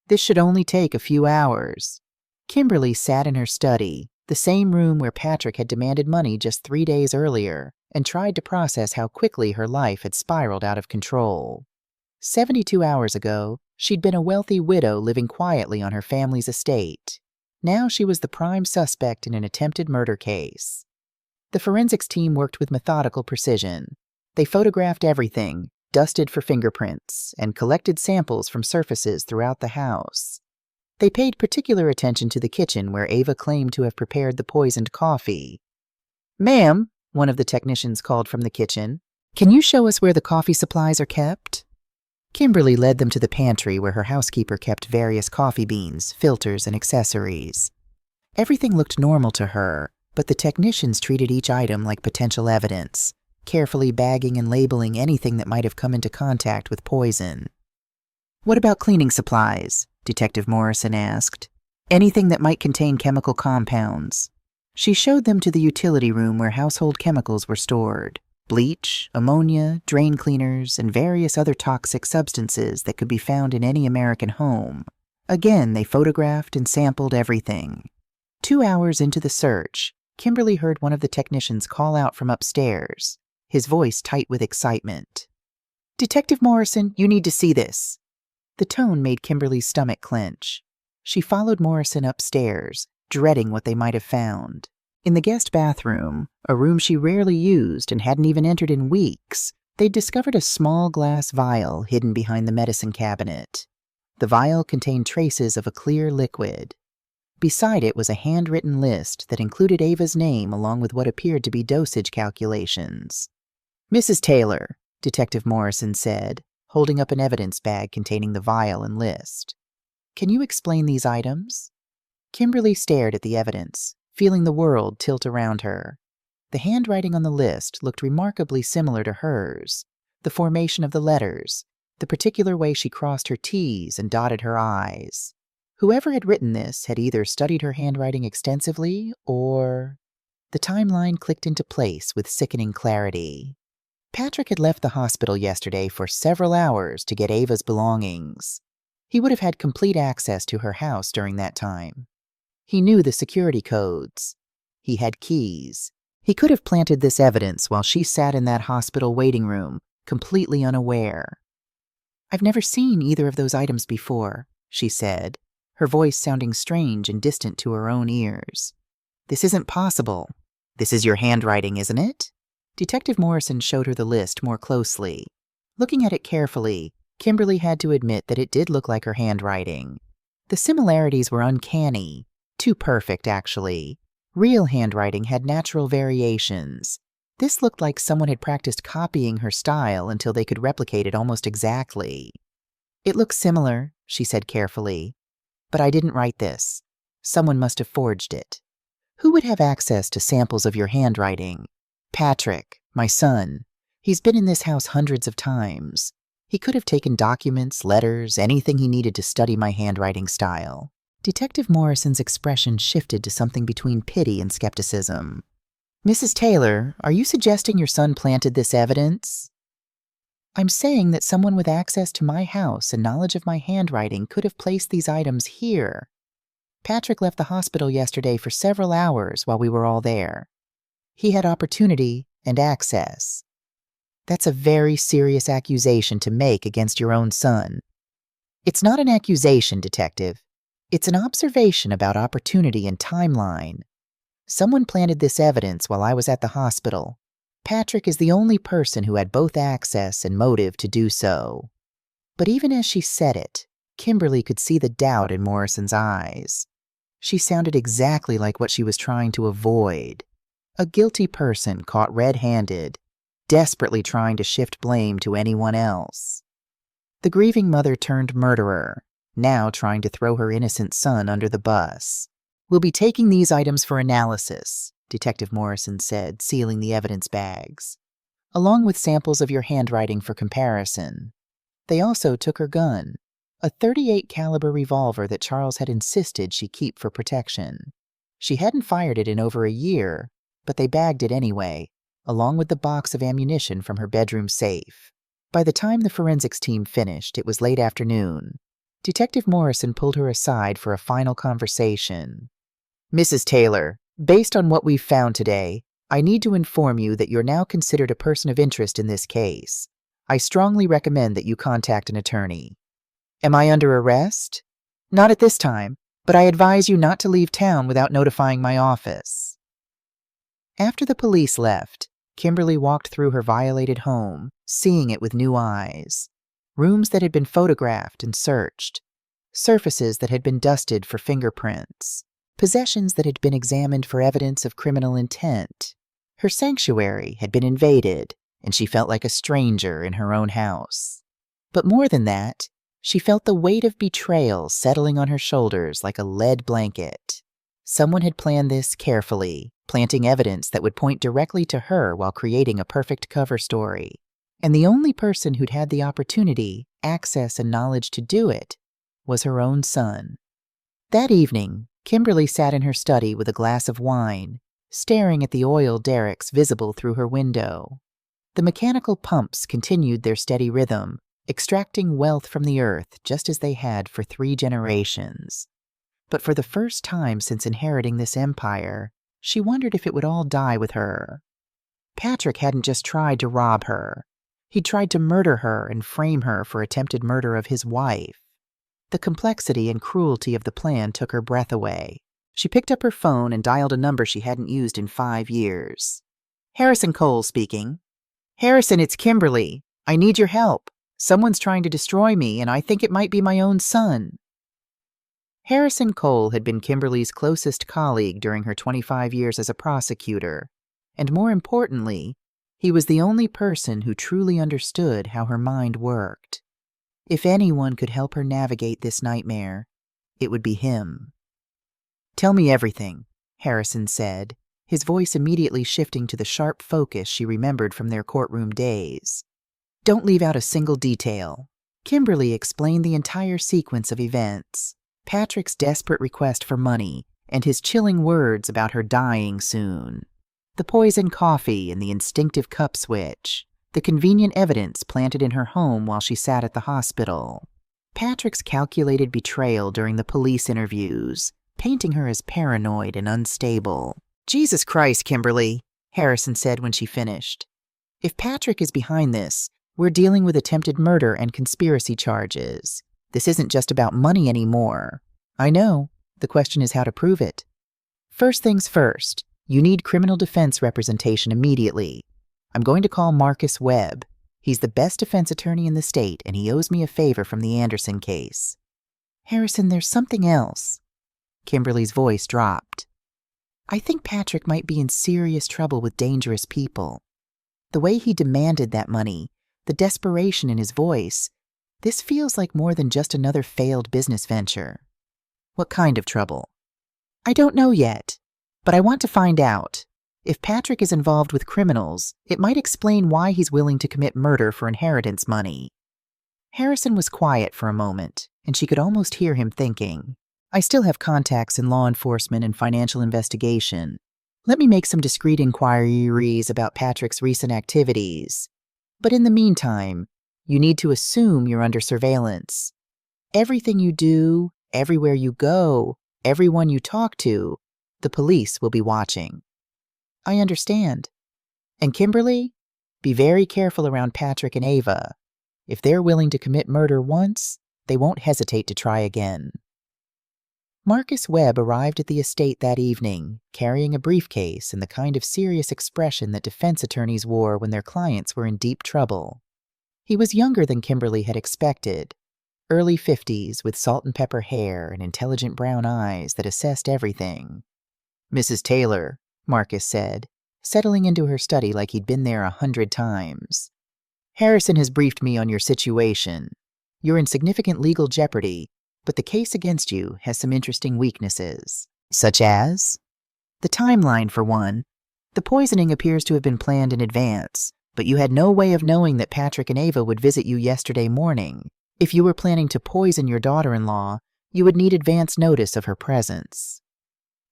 This should only take a few hours. Kimberly sat in her study, the same room where Patrick had demanded money just 3 days earlier, and tried to process how quickly her life had spiraled out of control. 72 hours ago, she'd been a wealthy widow living quietly on her family's estate. Now she was the prime suspect in an attempted murder case. The forensics team worked with methodical precision. They photographed everything, dusted for fingerprints, and collected samples from surfaces throughout the house. They paid particular attention to the kitchen where Ava claimed to have prepared the poisoned coffee. Ma'am, one of the technicians called from the kitchen, can you show us where the coffee supplies are kept? Kimberly led them to the pantry where her housekeeper kept various coffee beans, filters, and accessories. Everything looked normal to her, but the technicians treated each item like potential evidence, carefully bagging and labeling anything that might have come into contact with poison. What about cleaning supplies? Detective Morrison asked. Anything that might contain chemical compounds. She showed them to the utility room where household chemicals were stored. Bleach, ammonia, drain cleaners, and various other toxic substances that could be found in any American home. Again, they photographed and sampled everything. 2 hours into the search, Kimberly heard one of the technicians call out from upstairs, his voice tight with excitement. Detective Morrison, you need to see this. The tone made Kimberly's stomach clench. She followed Morrison upstairs, dreading what they might have found. In the guest bathroom, a room she rarely used and hadn't even entered in weeks, they'd discovered a small glass vial hidden behind the medicine cabinet. The vial contained traces of a clear liquid. Beside it was a handwritten list that included Ava's name along with what appeared to be dosage calculations. Mrs. Taylor, Detective Morrison said, holding up an evidence bag containing the vial and list. Can you explain these items? Kimberly stared at the evidence, feeling the world tilt around her. The handwriting on the list looked remarkably similar to hers. The formation of the letters, the particular way she crossed her T's and dotted her I's. Whoever had written this had either studied her handwriting extensively or... The timeline clicked into place with sickening clarity. Patrick had left the hospital yesterday for several hours to get Ava's belongings. He would have had complete access to her house during that time. He knew the security codes. He had keys. He could have planted this evidence while she sat in that hospital waiting room, completely unaware. I've never seen either of those items before, she said. her voice sounding strange and distant to her own ears. "This isn't possible. This is your handwriting, isn't it?" Detective Morrison showed her the list more closely. Looking at it carefully, Kimberly had to admit that it did look like her handwriting. The similarities were uncanny, too perfect, actually. Real handwriting had natural variations. This looked like someone had practiced copying her style until they could replicate it almost exactly. "It looks similar," she said carefully. "But I didn't write this. Someone must have forged it." "Who would have access to samples of your handwriting?" "Patrick, my son. He's been in this house hundreds of times. He could have taken documents, letters, anything he needed to study my handwriting style." Detective Morrison's expression shifted to something between pity and skepticism. "Mrs. Taylor, are you suggesting your son planted this evidence?" "I'm saying that someone with access to my house and knowledge of my handwriting could have placed these items here. Patrick left the hospital yesterday for several hours while we were all there. He had opportunity and access." "That's a very serious accusation to make against your own son." "It's not an accusation, Detective. It's an observation about opportunity and timeline. Someone planted this evidence while I was at the hospital. Patrick is the only person who had both access and motive to do so." But even as she said it, Kimberly could see the doubt in Morrison's eyes. She sounded exactly like what she was trying to avoid. A guilty person caught red-handed, desperately trying to shift blame to anyone else. The grieving mother turned murderer, now trying to throw her innocent son under the bus. "We'll be taking these items for analysis," Detective Morrison said, sealing the evidence bags, "along with samples of your handwriting for comparison." They also took her gun, a .38 caliber revolver that Charles had insisted she keep for protection. She hadn't fired it in over a year, but they bagged it anyway, along with the box of ammunition from her bedroom safe. By the time the forensics team finished, it was late afternoon. Detective Morrison pulled her aside for a final conversation. "Mrs. Taylor, based on what we've found today, I need to inform you that you're now considered a person of interest in this case. I strongly recommend that you contact an attorney." "Am I under arrest?" "Not at this time, but I advise you not to leave town without notifying my office." After the police left, Kimberly walked through her violated home, seeing it with new eyes. Rooms that had been photographed and searched, surfaces that had been dusted for fingerprints, possessions that had been examined for evidence of criminal intent. Her sanctuary had been invaded, and she felt like a stranger in her own house. But more than that, she felt the weight of betrayal settling on her shoulders like a lead blanket. Someone had planned this carefully, planting evidence that would point directly to her while creating a perfect cover story. And the only person who'd had the opportunity, access, and knowledge to do it was her own son. That evening, Kimberly sat in her study with a glass of wine, staring at the oil derricks visible through her window. The mechanical pumps continued their steady rhythm, extracting wealth from the earth just as they had for 3 generations. But for the first time since inheriting this empire, she wondered if it would all die with her. Patrick hadn't just tried to rob her. He'd tried to murder her and frame her for attempted murder of his wife. The complexity and cruelty of the plan took her breath away. She picked up her phone and dialed a number she hadn't used in 5 years. "Harrison Cole speaking." "Harrison, it's Kimberly. I need your help. Someone's trying to destroy me, and I think it might be my own son." Harrison Cole had been Kimberly's closest colleague during her 25 years as a prosecutor, and more importantly, he was the only person who truly understood how her mind worked. If anyone could help her navigate this nightmare, it would be him. "Tell me everything," Harrison said, his voice immediately shifting to the sharp focus she remembered from their courtroom days. "Don't leave out a single detail." Kimberly explained the entire sequence of events, Patrick's desperate request for money, and his chilling words about her dying soon. The poison coffee and the instinctive cup switch, the convenient evidence planted in her home while she sat at the hospital. Patrick's calculated betrayal during the police interviews, painting her as paranoid and unstable. "Jesus Christ, Kimberly," Harrison said when she finished. "If Patrick is behind this, we're dealing with attempted murder and conspiracy charges. This isn't just about money anymore. I know. The question is how to prove it. First things first, you need criminal defense representation immediately. I'm going to call Marcus Webb. He's the best defense attorney in the state, and he owes me a favor from the Anderson case. Harrison, there's something else. Kimberly's voice dropped. I think Patrick might be in serious trouble with dangerous people. The way he demanded that money, the desperation in his voice, this feels like more than just another failed business venture. What kind of trouble? I don't know yet, but I want to find out. If Patrick is involved with criminals, it might explain why he's willing to commit murder for inheritance money. Harrison was quiet for a moment, and she could almost hear him thinking, I still have contacts in law enforcement and financial investigation. Let me make some discreet inquiries about Patrick's recent activities. But in the meantime, you need to assume you're under surveillance. Everything you do, everywhere you go, everyone you talk to, the police will be watching. I understand. And Kimberly, be very careful around Patrick and Ava. If they're willing to commit murder once, they won't hesitate to try again. Marcus Webb arrived at the estate that evening, carrying a briefcase and the kind of serious expression that defense attorneys wore when their clients were in deep trouble. He was younger than Kimberly had expected, early 50s with salt and pepper hair and intelligent brown eyes that assessed everything. Mrs. Taylor, Marcus said, settling into her study like he'd been there 100 times. Harrison has briefed me on your situation. You're in significant legal jeopardy, but the case against you has some interesting weaknesses. Such as? The timeline, for one. The poisoning appears to have been planned in advance, but you had no way of knowing that Patrick and Ava would visit you yesterday morning. If you were planning to poison your daughter-in-law, you would need advance notice of her presence.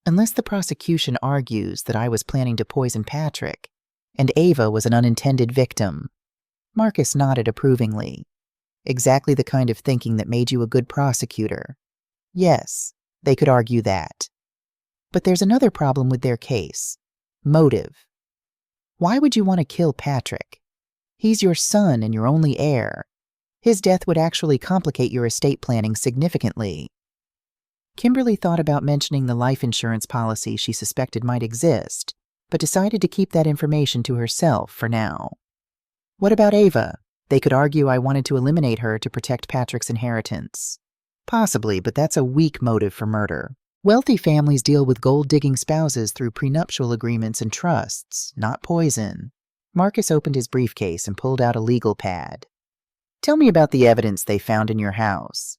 Unless the prosecution argues that I was planning to poison Patrick, and Ava was an unintended victim. Marcus nodded approvingly. Exactly the kind of thinking that made you a good prosecutor. Yes, they could argue that. But there's another problem with their case. Motive. Why would you want to kill Patrick? He's your son and your only heir. His death would actually complicate your estate planning significantly. Kimberly thought about mentioning the life insurance policy she suspected might exist, but decided to keep that information to herself for now. What about Ava? They could argue I wanted to eliminate her to protect Patrick's inheritance. Possibly, but that's a weak motive for murder. Wealthy families deal with gold-digging spouses through prenuptial agreements and trusts, not poison. Marcus opened his briefcase and pulled out a legal pad. Tell me about the evidence they found in your house.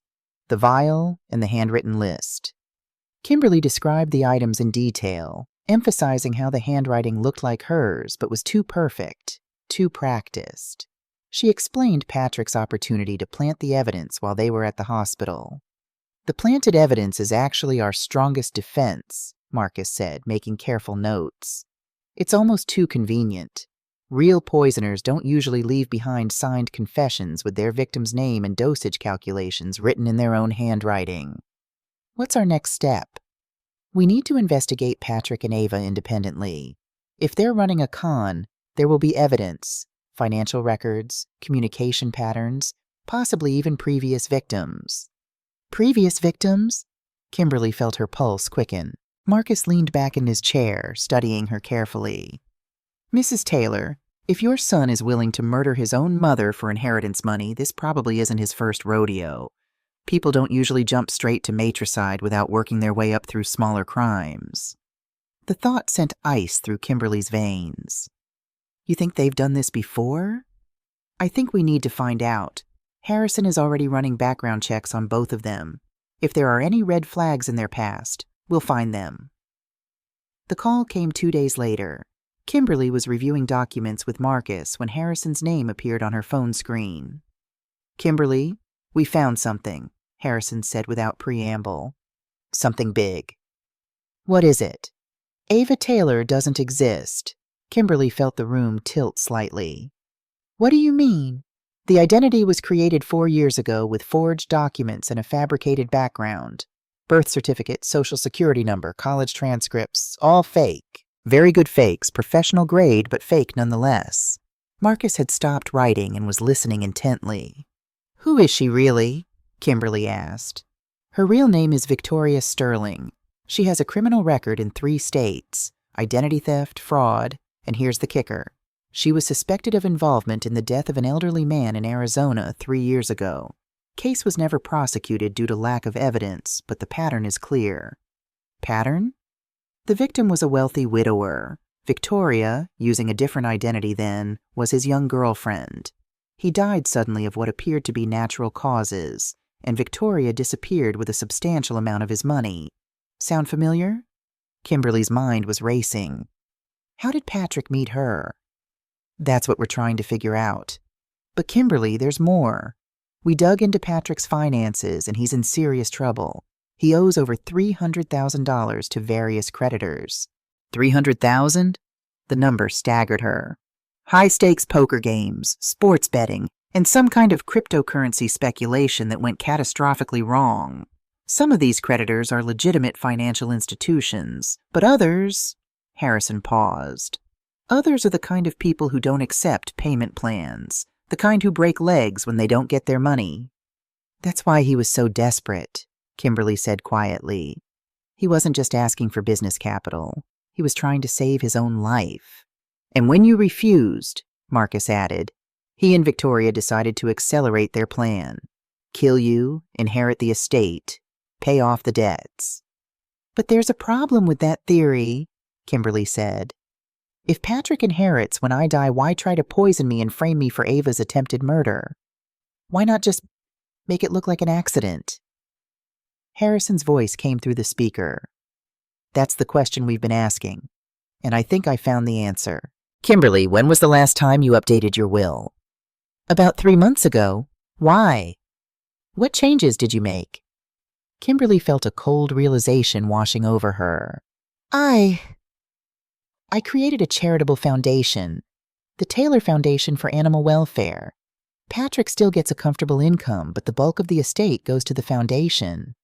The vial and the handwritten list. Kimberly described the items in detail, emphasizing how the handwriting looked like hers but was too perfect, too practiced. She explained Patrick's opportunity to plant the evidence while they were at the hospital. The planted evidence is actually our strongest defense, Marcus said, making careful notes. It's almost too convenient. Real poisoners don't usually leave behind signed confessions with their victim's name and dosage calculations written in their own handwriting. What's our next step? We need to investigate Patrick and Ava independently. If they're running a con, there will be evidence, financial records, communication patterns, possibly even previous victims. Previous victims? Kimberly felt her pulse quicken. Marcus leaned back in his chair, studying her carefully. Mrs. Taylor, if your son is willing to murder his own mother for inheritance money, this probably isn't his first rodeo. People don't usually jump straight to matricide without working their way up through smaller crimes. The thought sent ice through Kimberly's veins. You think they've done this before? I think we need to find out. Harrison is already running background checks on both of them. If there are any red flags in their past, we'll find them. The call came 2 days later. Kimberly was reviewing documents with Marcus when Harrison's name appeared on her phone screen. Kimberly, we found something, Harrison said without preamble. Something big. What is it? Ava Taylor doesn't exist. Kimberly felt the room tilt slightly. What do you mean? The identity was created 4 years ago with forged documents and a fabricated background. Birth certificate, social security number, college transcripts, all fake. Very good fakes, professional grade, but fake nonetheless. Marcus had stopped writing and was listening intently. Who is she really? Kimberly asked. Her real name is Victoria Sterling. She has a criminal record in 3 states: identity theft, fraud, and here's the kicker. She was suspected of involvement in the death of an elderly man in Arizona 3 years ago. Case was never prosecuted due to lack of evidence, but the pattern is clear. Pattern? The victim was a wealthy widower. Victoria, using a different identity then, was his young girlfriend. He died suddenly of what appeared to be natural causes, and Victoria disappeared with a substantial amount of his money. Sound familiar? Kimberly's mind was racing. How did Patrick meet her? That's what we're trying to figure out. But Kimberly, there's more. We dug into Patrick's finances, and he's in serious trouble. He owes over $300,000 to various creditors. $300,000? The number staggered her. High-stakes poker games, sports betting, and some kind of cryptocurrency speculation that went catastrophically wrong. Some of these creditors are legitimate financial institutions, but others— Harrison paused. Others are the kind of people who don't accept payment plans, the kind who break legs when they don't get their money. That's why he was so desperate, Kimberly said quietly. He wasn't just asking for business capital. He was trying to save his own life. And when you refused, Marcus added, he and Victoria decided to accelerate their plan. Kill you, inherit the estate, pay off the debts. But there's a problem with that theory, Kimberly said. If Patrick inherits when I die, why try to poison me and frame me for Ava's attempted murder? Why not just make it look like an accident? Harrison's voice came through the speaker. That's the question we've been asking, and I think I found the answer. Kimberly, when was the last time you updated your will? About 3 months ago. Why? What changes did you make? Kimberly felt a cold realization washing over her. I created a charitable foundation, the Taylor Foundation for Animal Welfare. Patrick still gets a comfortable income, but the bulk of the estate goes to the foundation.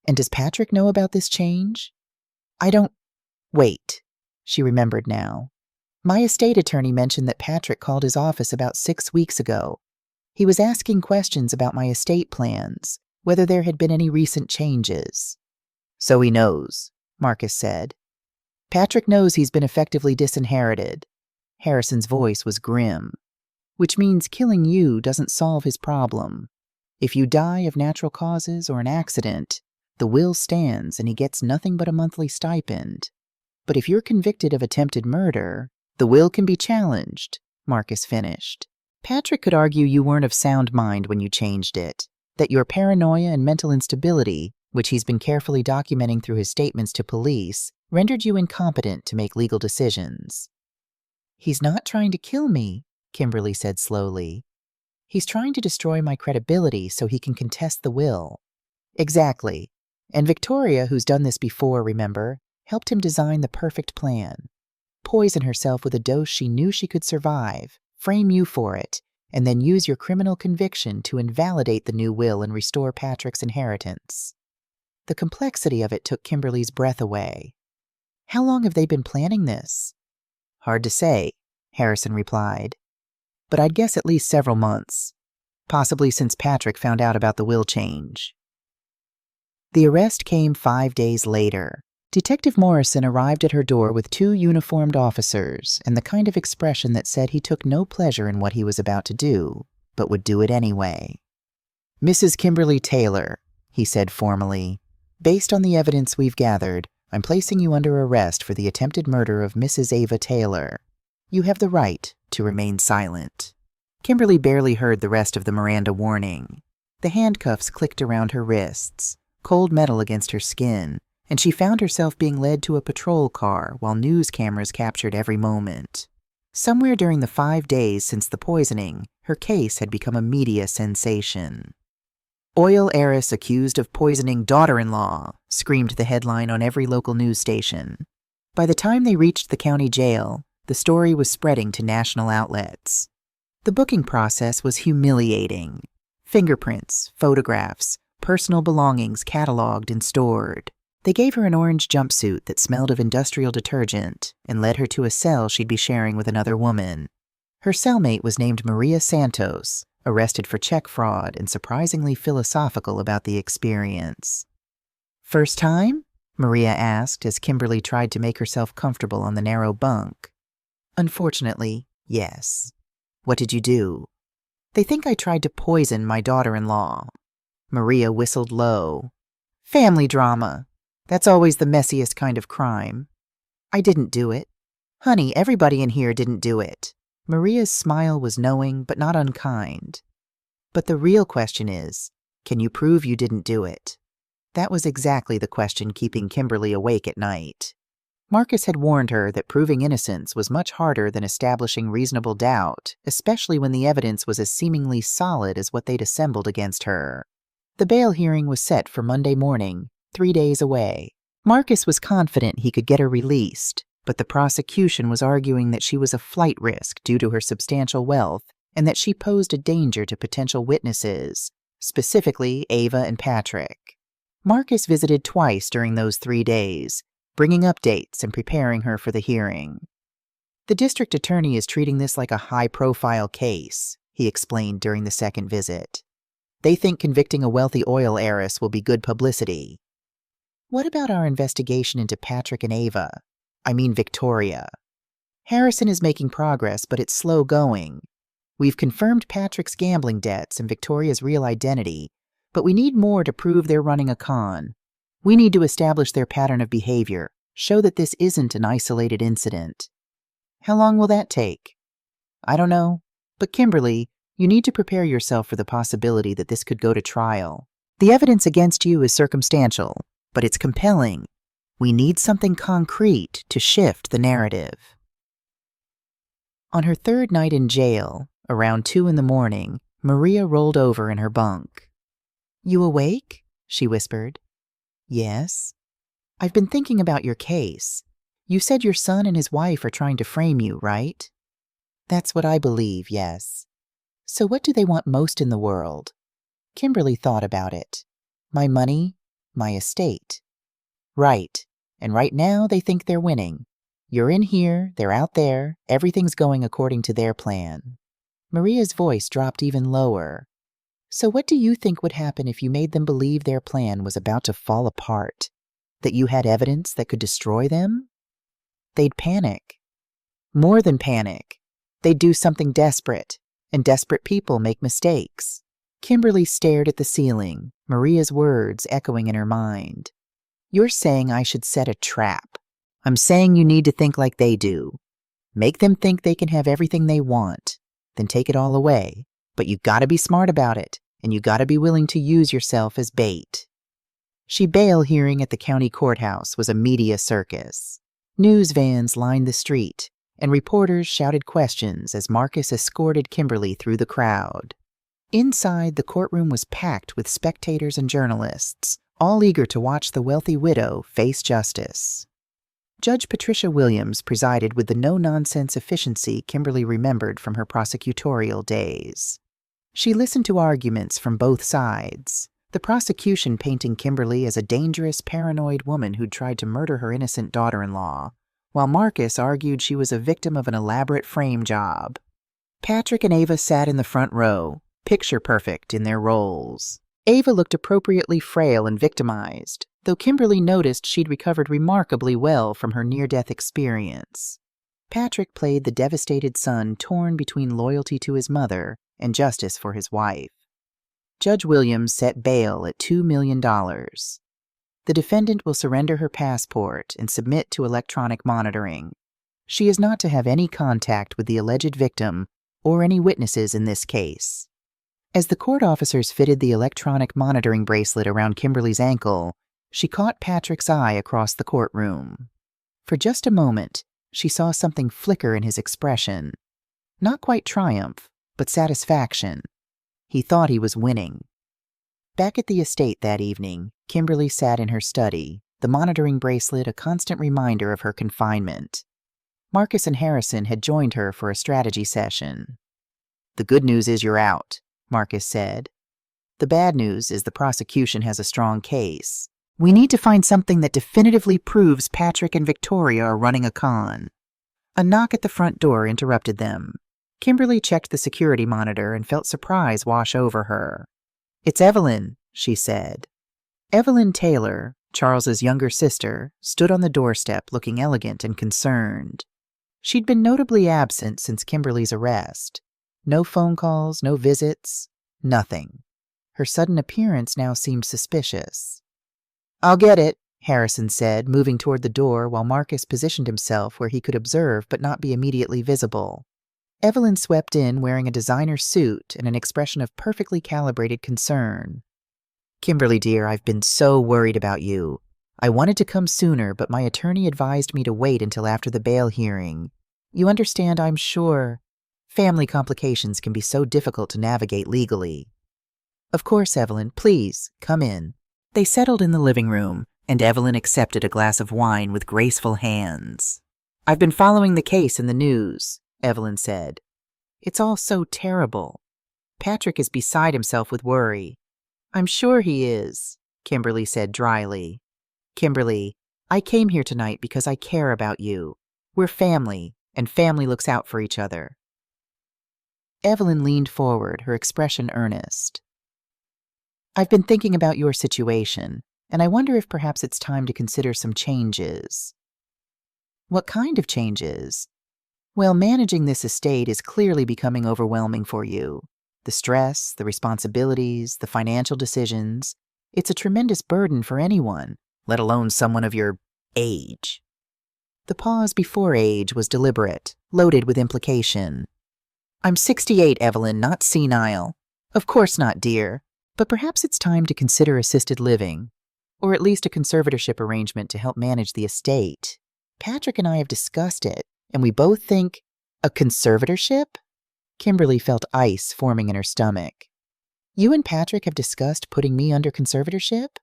And does Patrick know about this change? Wait, she remembered now. My estate attorney mentioned that Patrick called his office about 6 weeks ago. He was asking questions about my estate plans, whether there had been any recent changes. So he knows, Marcus said. Patrick knows he's been effectively disinherited. Harrison's voice was grim. Which means killing you doesn't solve his problem. If you die of natural causes or an accident, the will stands and he gets nothing but a monthly stipend. But if you're convicted of attempted murder, the will can be challenged, Marcus finished. Patrick could argue you weren't of sound mind when you changed it, that your paranoia and mental instability, which he's been carefully documenting through his statements to police, rendered you incompetent to make legal decisions. He's not trying to kill me, Kimberly said slowly. He's trying to destroy my credibility so he can contest the will. Exactly. And Victoria, who's done this before, remember, helped him design the perfect plan. Poison herself with a dose she knew she could survive, frame you for it, and then use your criminal conviction to invalidate the new will and restore Patrick's inheritance. The complexity of it took Kimberly's breath away. How long have they been planning this? Hard to say, Harrison replied. But I'd guess at least several months, possibly since Patrick found out about the will change. The arrest came 5 days later. Detective Morrison arrived at her door with 2 uniformed officers and the kind of expression that said he took no pleasure in what he was about to do, but would do it anyway. Mrs. Kimberly Taylor, he said formally, based on the evidence we've gathered, I'm placing you under arrest for the attempted murder of Mrs. Ava Taylor. You have the right to remain silent. Kimberly barely heard the rest of the Miranda warning. The handcuffs clicked around her wrists, cold metal against her skin, and she found herself being led to a patrol car while news cameras captured every moment. Somewhere during the 5 days since the poisoning, her case had become a media sensation. Oil heiress accused of poisoning daughter-in-law, screamed the headline on every local news station. By the time they reached the county jail, the story was spreading to national outlets. The booking process was humiliating. Fingerprints, photographs, personal belongings cataloged and stored. They gave her an orange jumpsuit that smelled of industrial detergent and led her to a cell she'd be sharing with another woman. Her cellmate was named Maria Santos, arrested for check fraud and surprisingly philosophical about the experience. "First time?" Maria asked as Kimberly tried to make herself comfortable on the narrow bunk. "Unfortunately, yes." "What did you do?" "They think I tried to poison my daughter-in-law." Maria whistled low. "Family drama. That's always the messiest kind of crime." "I didn't do it." "Honey, everybody in here didn't do it." Maria's smile was knowing but not unkind. "But the real question is, can you prove you didn't do it?" That was exactly the question keeping Kimberly awake at night. Marcus had warned her that proving innocence was much harder than establishing reasonable doubt, especially when the evidence was as seemingly solid as what they'd assembled against her. The bail hearing was set for Monday morning, 3 days away. Marcus was confident he could get her released, but the prosecution was arguing that she was a flight risk due to her substantial wealth and that she posed a danger to potential witnesses, specifically Ava and Patrick. Marcus visited twice during those 3 days, bringing updates and preparing her for the hearing. "The district attorney is treating this like a high-profile case," he explained during the second visit. "They think convicting a wealthy oil heiress will be good publicity." "What about our investigation into Patrick and Ava? I mean Victoria." "Harrison is making progress, but it's slow going. We've confirmed Patrick's gambling debts and Victoria's real identity, but we need more to prove they're running a con. We need to establish their pattern of behavior, show that this isn't an isolated incident." "How long will that take?" "I don't know. But Kimberly, you need to prepare yourself for the possibility that this could go to trial. The evidence against you is circumstantial, but it's compelling. We need something concrete to shift the narrative." On her third night in jail, around 2 in the morning, Maria rolled over in her bunk. "You awake?" she whispered. "Yes." "I've been thinking about your case. You said your son and his wife are trying to frame you, right?" "That's what I believe, yes." "So what do they want most in the world?" Kimberly thought about it. "My money, my estate." "Right. And right now they think they're winning. You're in here, they're out there, everything's going according to their plan." Maria's voice dropped even lower. "So what do you think would happen if you made them believe their plan was about to fall apart? That you had evidence that could destroy them?" "They'd panic." "More than panic. They'd do something desperate, and desperate people make mistakes." Kimberly stared at the ceiling, Maria's words echoing in her mind. "You're saying I should set a trap. I'm saying you need to think like they do. Make them think they can have everything they want, then take it all away. But you gotta be smart about it, and you gotta be willing to use yourself as bait." She bail hearing at the county courthouse was a media circus. News vans lined the street, and reporters shouted questions as Marcus escorted Kimberly through the crowd. Inside, the courtroom was packed with spectators and journalists, all eager to watch the wealthy widow face justice. Judge Patricia Williams presided with the no-nonsense efficiency Kimberly remembered from her prosecutorial days. She listened to arguments from both sides, the prosecution painting Kimberly as a dangerous, paranoid woman who'd tried to murder her innocent daughter-in-law, while Marcus argued she was a victim of an elaborate frame job. Patrick and Ava sat in the front row, picture-perfect in their roles. Ava looked appropriately frail and victimized, though Kimberly noticed she'd recovered remarkably well from her near-death experience. Patrick played the devastated son torn between loyalty to his mother and justice for his wife. Judge Williams set bail at $2 million. The defendant will surrender her passport and submit to electronic monitoring. She is not to have any contact with the alleged victim or any witnesses in this case. As the court officers fitted the electronic monitoring bracelet around Kimberly's ankle, she caught Patrick's eye across the courtroom. For just a moment, she saw something flicker in his expression. Not quite triumph, but satisfaction. He thought he was winning. Back at the estate that evening, Kimberly sat in her study, the monitoring bracelet a constant reminder of her confinement. Marcus and Harrison had joined her for a strategy session. "The good news is you're out," Marcus said. "The bad news is the prosecution has a strong case. We need to find something that definitively proves Patrick and Victoria are running a con." A knock at the front door interrupted them. Kimberly checked the security monitor and felt surprise wash over her. "It's Evelyn," she said. Evelyn Taylor, Charles's younger sister, stood on the doorstep looking elegant and concerned. She'd been notably absent since Kimberly's arrest. No phone calls, no visits, nothing. Her sudden appearance now seemed suspicious. "I'll get it," Harrison said, moving toward the door while Marcus positioned himself where he could observe but not be immediately visible. Evelyn swept in wearing a designer suit and an expression of perfectly calibrated concern. "Kimberly, dear, I've been so worried about you. I wanted to come sooner, but my attorney advised me to wait until after the bail hearing. You understand, I'm sure. Family complications can be so difficult to navigate legally." "Of course, Evelyn. Please, come in." They settled in the living room, and Evelyn accepted a glass of wine with graceful hands. "I've been following the case in the news," Evelyn said. "It's all so terrible. Patrick is beside himself with worry." "I'm sure he is," Kimberly said dryly. "Kimberly, I came here tonight because I care about you. We're family, and family looks out for each other." Evelyn leaned forward, her expression earnest. "I've been thinking about your situation, and I wonder if perhaps it's time to consider some changes." "What kind of changes?" "Well, managing this estate is clearly becoming overwhelming for you. The stress, the responsibilities, the financial decisions. It's a tremendous burden for anyone, let alone someone of your age." The pause before age was deliberate, loaded with implication. "I'm 68, Evelyn, not senile." "Of course not, dear. But perhaps it's time to consider assisted living, or at least a conservatorship arrangement to help manage the estate. Patrick and I have discussed it, and we both think—" "A conservatorship?" Kimberly felt ice forming in her stomach. "You and Patrick have discussed putting me under conservatorship?"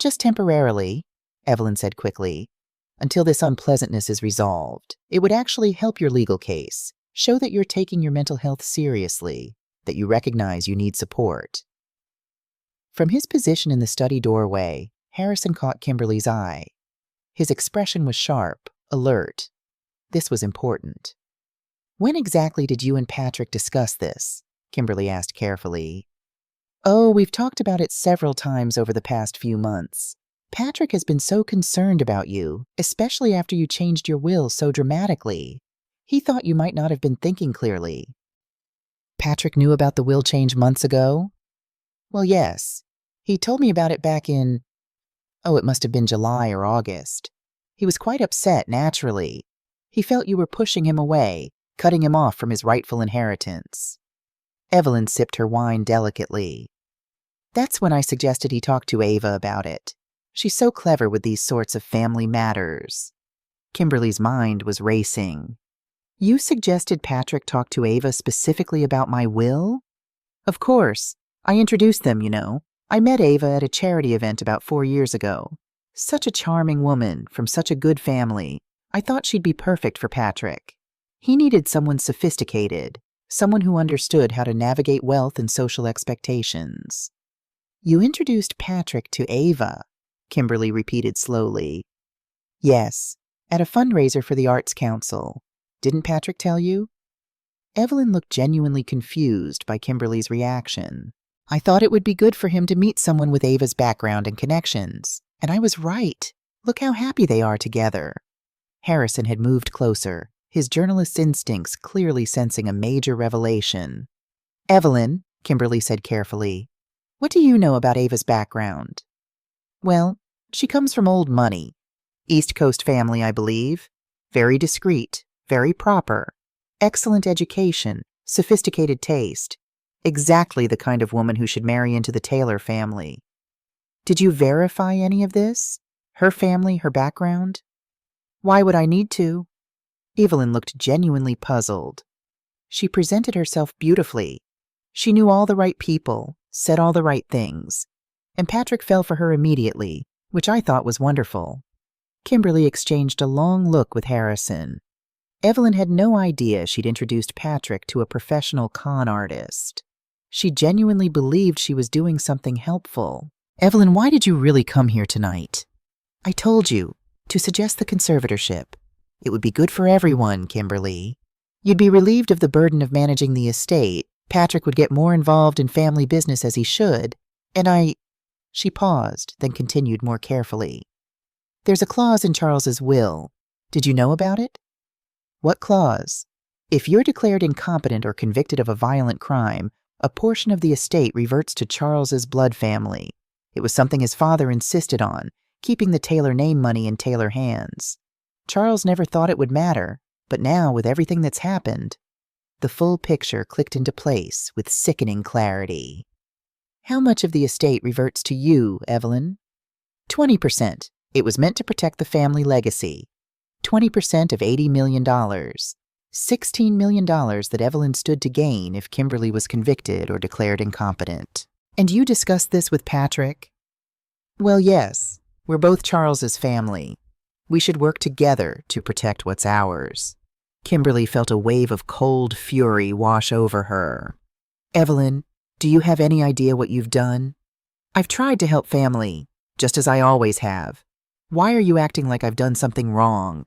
"Just temporarily," Evelyn said quickly, "until this unpleasantness is resolved. It would actually help your legal case, show that you're taking your mental health seriously, that you recognize you need support." From his position in the study doorway, Harrison caught Kimberly's eye. His expression was sharp, alert. This was important. "When exactly did you and Patrick discuss this?" Kimberly asked carefully. "Oh, we've talked about it several times over the past few months. Patrick has been so concerned about you, especially after you changed your will so dramatically. He thought you might not have been thinking clearly." "Patrick knew about the will change months ago?" "Well, yes. He told me about it back in— it must have been July or August. He was quite upset, naturally. He felt you were pushing him away, cutting him off from his rightful inheritance." Evelyn sipped her wine delicately. "That's when I suggested he talk to Ava about it. She's so clever with these sorts of family matters." Kimberly's mind was racing. "You suggested Patrick talk to Ava specifically about my will?" "Of course. I introduced them, you know. I met Ava at a charity event about 4 years ago. Such a charming woman, from such a good family. I thought she'd be perfect for Patrick. He needed someone sophisticated, someone who understood how to navigate wealth and social expectations." "You introduced Patrick to Ava," Kimberly repeated slowly. "Yes, at a fundraiser for the Arts Council. Didn't Patrick tell you?" Evelyn looked genuinely confused by Kimberly's reaction. "I thought it would be good for him to meet someone with Ava's background and connections, and I was right. Look how happy they are together." Harrison had moved closer, his journalist's instincts clearly sensing a major revelation. "Evelyn," Kimberly said carefully, "what do you know about Ava's background?" "Well, she comes from old money. East Coast family, I believe. Very discreet, very proper. Excellent education, sophisticated taste. Exactly the kind of woman who should marry into the Taylor family." "Did you verify any of this? Her family, her background?" "Why would I need to?" Evelyn looked genuinely puzzled. She presented herself beautifully. She knew all the right people, said all the right things, and Patrick fell for her immediately, which I thought was wonderful. Kimberly exchanged a long look with Harrison. Evelyn had no idea she'd introduced Patrick to a professional con artist. She genuinely believed she was doing something helpful. "Evelyn, why did you really come here tonight?" "I told you, to suggest the conservatorship. It would be good for everyone, Kimberly. You'd be relieved of the burden of managing the estate. Patrick would get more involved in family business as he should, and She paused, then continued more carefully. There's a clause in Charles's will. Did you know about it? What clause? If you're declared incompetent or convicted of a violent crime, a portion of the estate reverts to Charles's blood family. It was something his father insisted on, keeping the Taylor name money in Taylor hands. Charles never thought it would matter, but now, with everything that's happened, the full picture clicked into place with sickening clarity. How much of the estate reverts to you, Evelyn? 20%. It was meant to protect the family legacy. 20% of $80 million. $16 million that Evelyn stood to gain if Kimberly was convicted or declared incompetent. And you discussed this with Patrick? Well, yes. We're both Charles's family. We should work together to protect what's ours. Kimberly felt a wave of cold fury wash over her. Evelyn, do you have any idea what you've done? I've tried to help family, just as I always have. Why are you acting like I've done something wrong?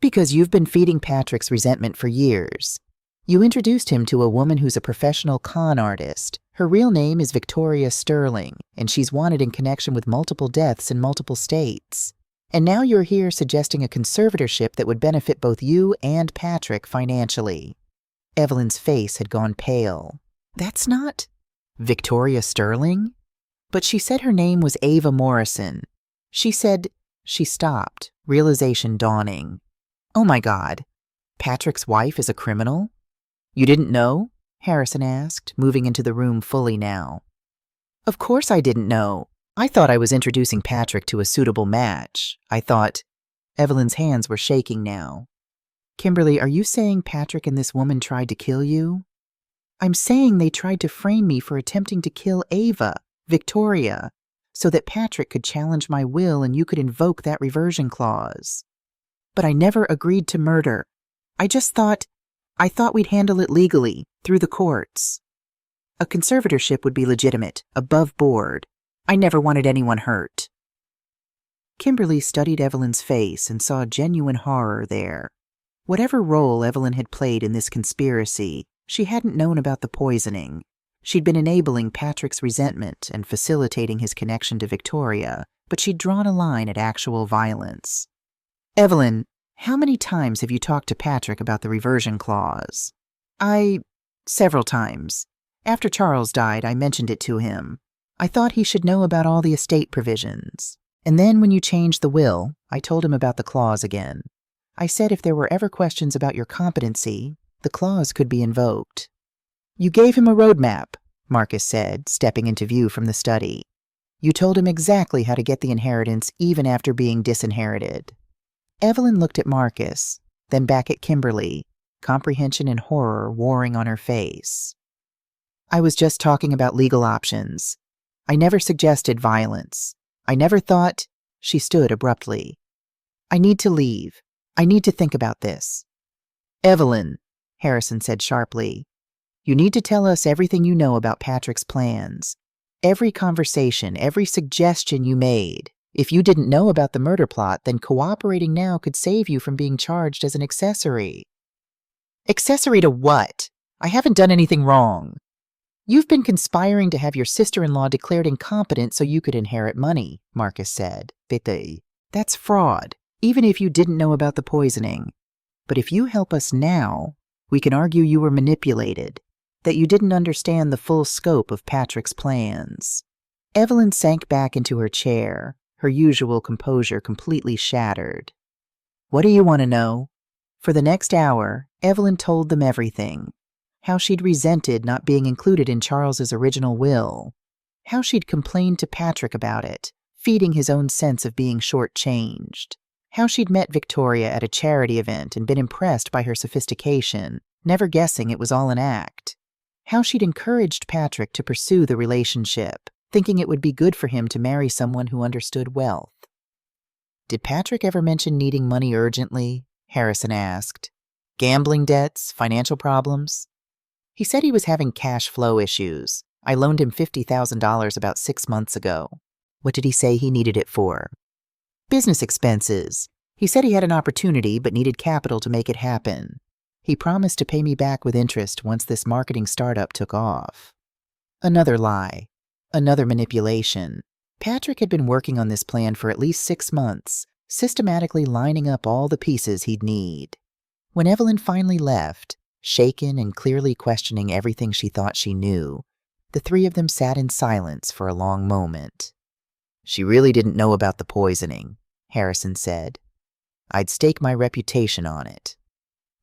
Because you've been feeding Patrick's resentment for years. You introduced him to a woman who's a professional con artist. Her real name is Victoria Sterling, and she's wanted in connection with multiple deaths in multiple states. And now you're here suggesting a conservatorship that would benefit both you and Patrick financially. Evelyn's face had gone pale. That's not Victoria Sterling? But she said her name was Ava Morrison. She said... She stopped, realization dawning. Oh my God, Patrick's wife is a criminal? You didn't know? Harrison asked, moving into the room fully now. Of course I didn't know. I thought I was introducing Patrick to a suitable match. I thought... Evelyn's hands were shaking now. Kimberly, are you saying Patrick and this woman tried to kill you? I'm saying they tried to frame me for attempting to kill Ava, Victoria, so that Patrick could challenge my will and you could invoke that reversion clause. But I never agreed to murder. I thought we'd handle it legally, through the courts. A conservatorship would be legitimate, above board. I never wanted anyone hurt. Kimberly studied Evelyn's face and saw genuine horror there. Whatever role Evelyn had played in this conspiracy, she hadn't known about the poisoning. She'd been enabling Patrick's resentment and facilitating his connection to Victoria, but she'd drawn a line at actual violence. Evelyn, how many times have you talked to Patrick about the reversion clause? Several times. After Charles died, I mentioned it to him. I thought he should know about all the estate provisions. And then when you changed the will, I told him about the clause again. I said if there were ever questions about your competency, the clause could be invoked. You gave him a roadmap, Marcus said, stepping into view from the study. You told him exactly how to get the inheritance even after being disinherited. Evelyn looked at Marcus, then back at Kimberly, comprehension and horror warring on her face. I was just talking about legal options. I never suggested violence. I never thought... She stood abruptly. I need to leave. I need to think about this. Evelyn, Harrison said sharply, you need to tell us everything you know about Patrick's plans. Every conversation, every suggestion you made. If you didn't know about the murder plot, then cooperating now could save you from being charged as an accessory. Accessory to what? I haven't done anything wrong. You've been conspiring to have your sister-in-law declared incompetent so you could inherit money, Marcus said. That's fraud, even if you didn't know about the poisoning. But if you help us now, we can argue you were manipulated, that you didn't understand the full scope of Patrick's plans. Evelyn sank back into her chair, her usual composure completely shattered. What do you want to know? For the next hour, Evelyn told them everything. How she'd resented not being included in Charles's original will. How she'd complained to Patrick about it, feeding his own sense of being shortchanged. How she'd met Victoria at a charity event and been impressed by her sophistication, never guessing it was all an act. How she'd encouraged Patrick to pursue the relationship, thinking it would be good for him to marry someone who understood wealth. Did Patrick ever mention needing money urgently? Harrison asked. Gambling debts, financial problems? He said he was having cash flow issues. I loaned him $50,000 about 6 months ago. What did he say he needed it for? Business expenses. He said he had an opportunity but needed capital to make it happen. He promised to pay me back with interest once this marketing startup took off. Another lie. Another manipulation. Patrick had been working on this plan for at least 6 months, systematically lining up all the pieces he'd need. When Evelyn finally left, shaken and clearly questioning everything she thought she knew, the three of them sat in silence for a long moment. "She really didn't know about the poisoning," Harrison said. "I'd stake my reputation on it."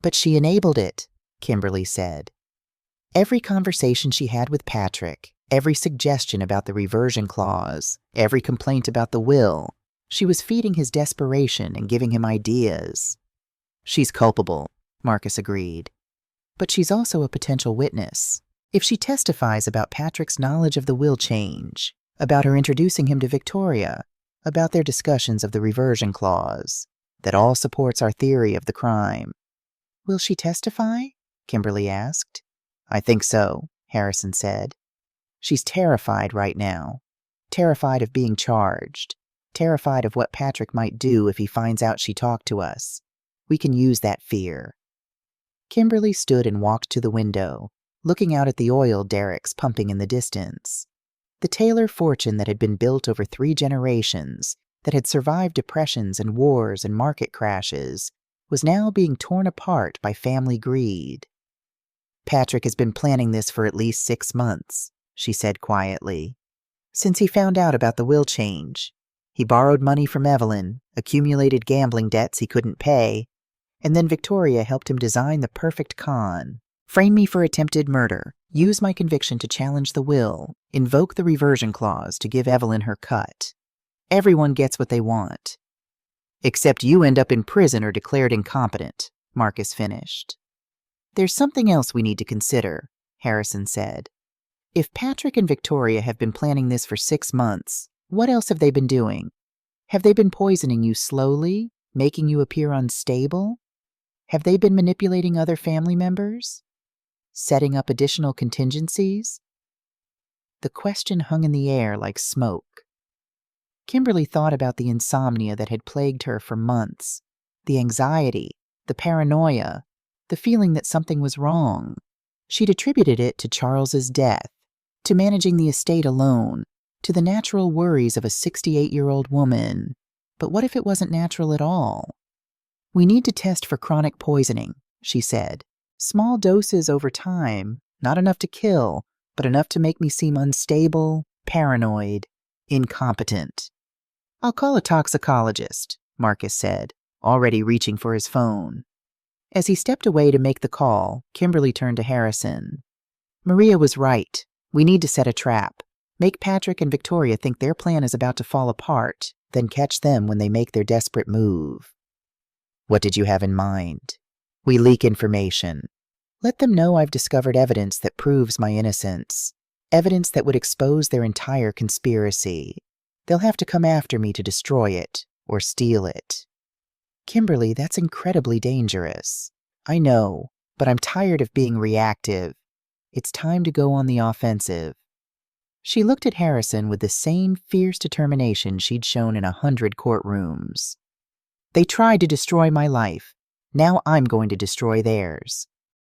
"But she enabled it," Kimberly said. Every conversation she had with Patrick, every suggestion about the reversion clause, every complaint about the will, she was feeding his desperation and giving him ideas. "She's culpable," Marcus agreed. "But she's also a potential witness. If she testifies about Patrick's knowledge of the will change, about her introducing him to Victoria, about their discussions of the reversion clause, that all supports our theory of the crime." "Will she testify?" Kimberly asked. "I think so," Harrison said. "She's terrified right now. Terrified of being charged. Terrified of what Patrick might do if he finds out she talked to us. We can use that fear." Kimberly stood and walked to the window, looking out at the oil derricks pumping in the distance. The Taylor fortune that had been built over 3 generations, that had survived depressions and wars and market crashes, was now being torn apart by family greed. "Patrick has been planning this for at least 6 months, she said quietly. "Since he found out about the will change. He borrowed money from Evelyn, accumulated gambling debts he couldn't pay, and then Victoria helped him design the perfect con. Frame me for attempted murder, use my conviction to challenge the will, invoke the reversion clause to give Evelyn her cut. Everyone gets what they want. Except you end up in prison or declared incompetent," Marcus finished. "There's something else we need to consider," Harrison said. "If Patrick and Victoria have been planning this for 6 months, what else have they been doing? Have they been poisoning you slowly, making you appear unstable? Have they been manipulating other family members? Setting up additional contingencies?" The question hung in the air like smoke. Kimberly thought about the insomnia that had plagued her for months, the anxiety, the paranoia, the feeling that something was wrong. She'd attributed it to Charles's death, to managing the estate alone, to the natural worries of a 68-year-old woman. But what if it wasn't natural at all? "We need to test for chronic poisoning," she said. "Small doses over time, not enough to kill, but enough to make me seem unstable, paranoid, incompetent." "I'll call a toxicologist," Marcus said, already reaching for his phone. As he stepped away to make the call, Kimberly turned to Harrison. "Maria was right. We need to set a trap. Make Patrick and Victoria think their plan is about to fall apart, then catch them when they make their desperate move." "What did you have in mind?" "We leak information. Let them know I've discovered evidence that proves my innocence. Evidence that would expose their entire conspiracy. They'll have to come after me to destroy it, or steal it." "Kimberly, that's incredibly dangerous." "I know, but I'm tired of being reactive. It's time to go on the offensive." She looked at Harrison with the same fierce determination she'd shown in 100 courtrooms. "They tried to destroy my life. Now I'm going to destroy theirs.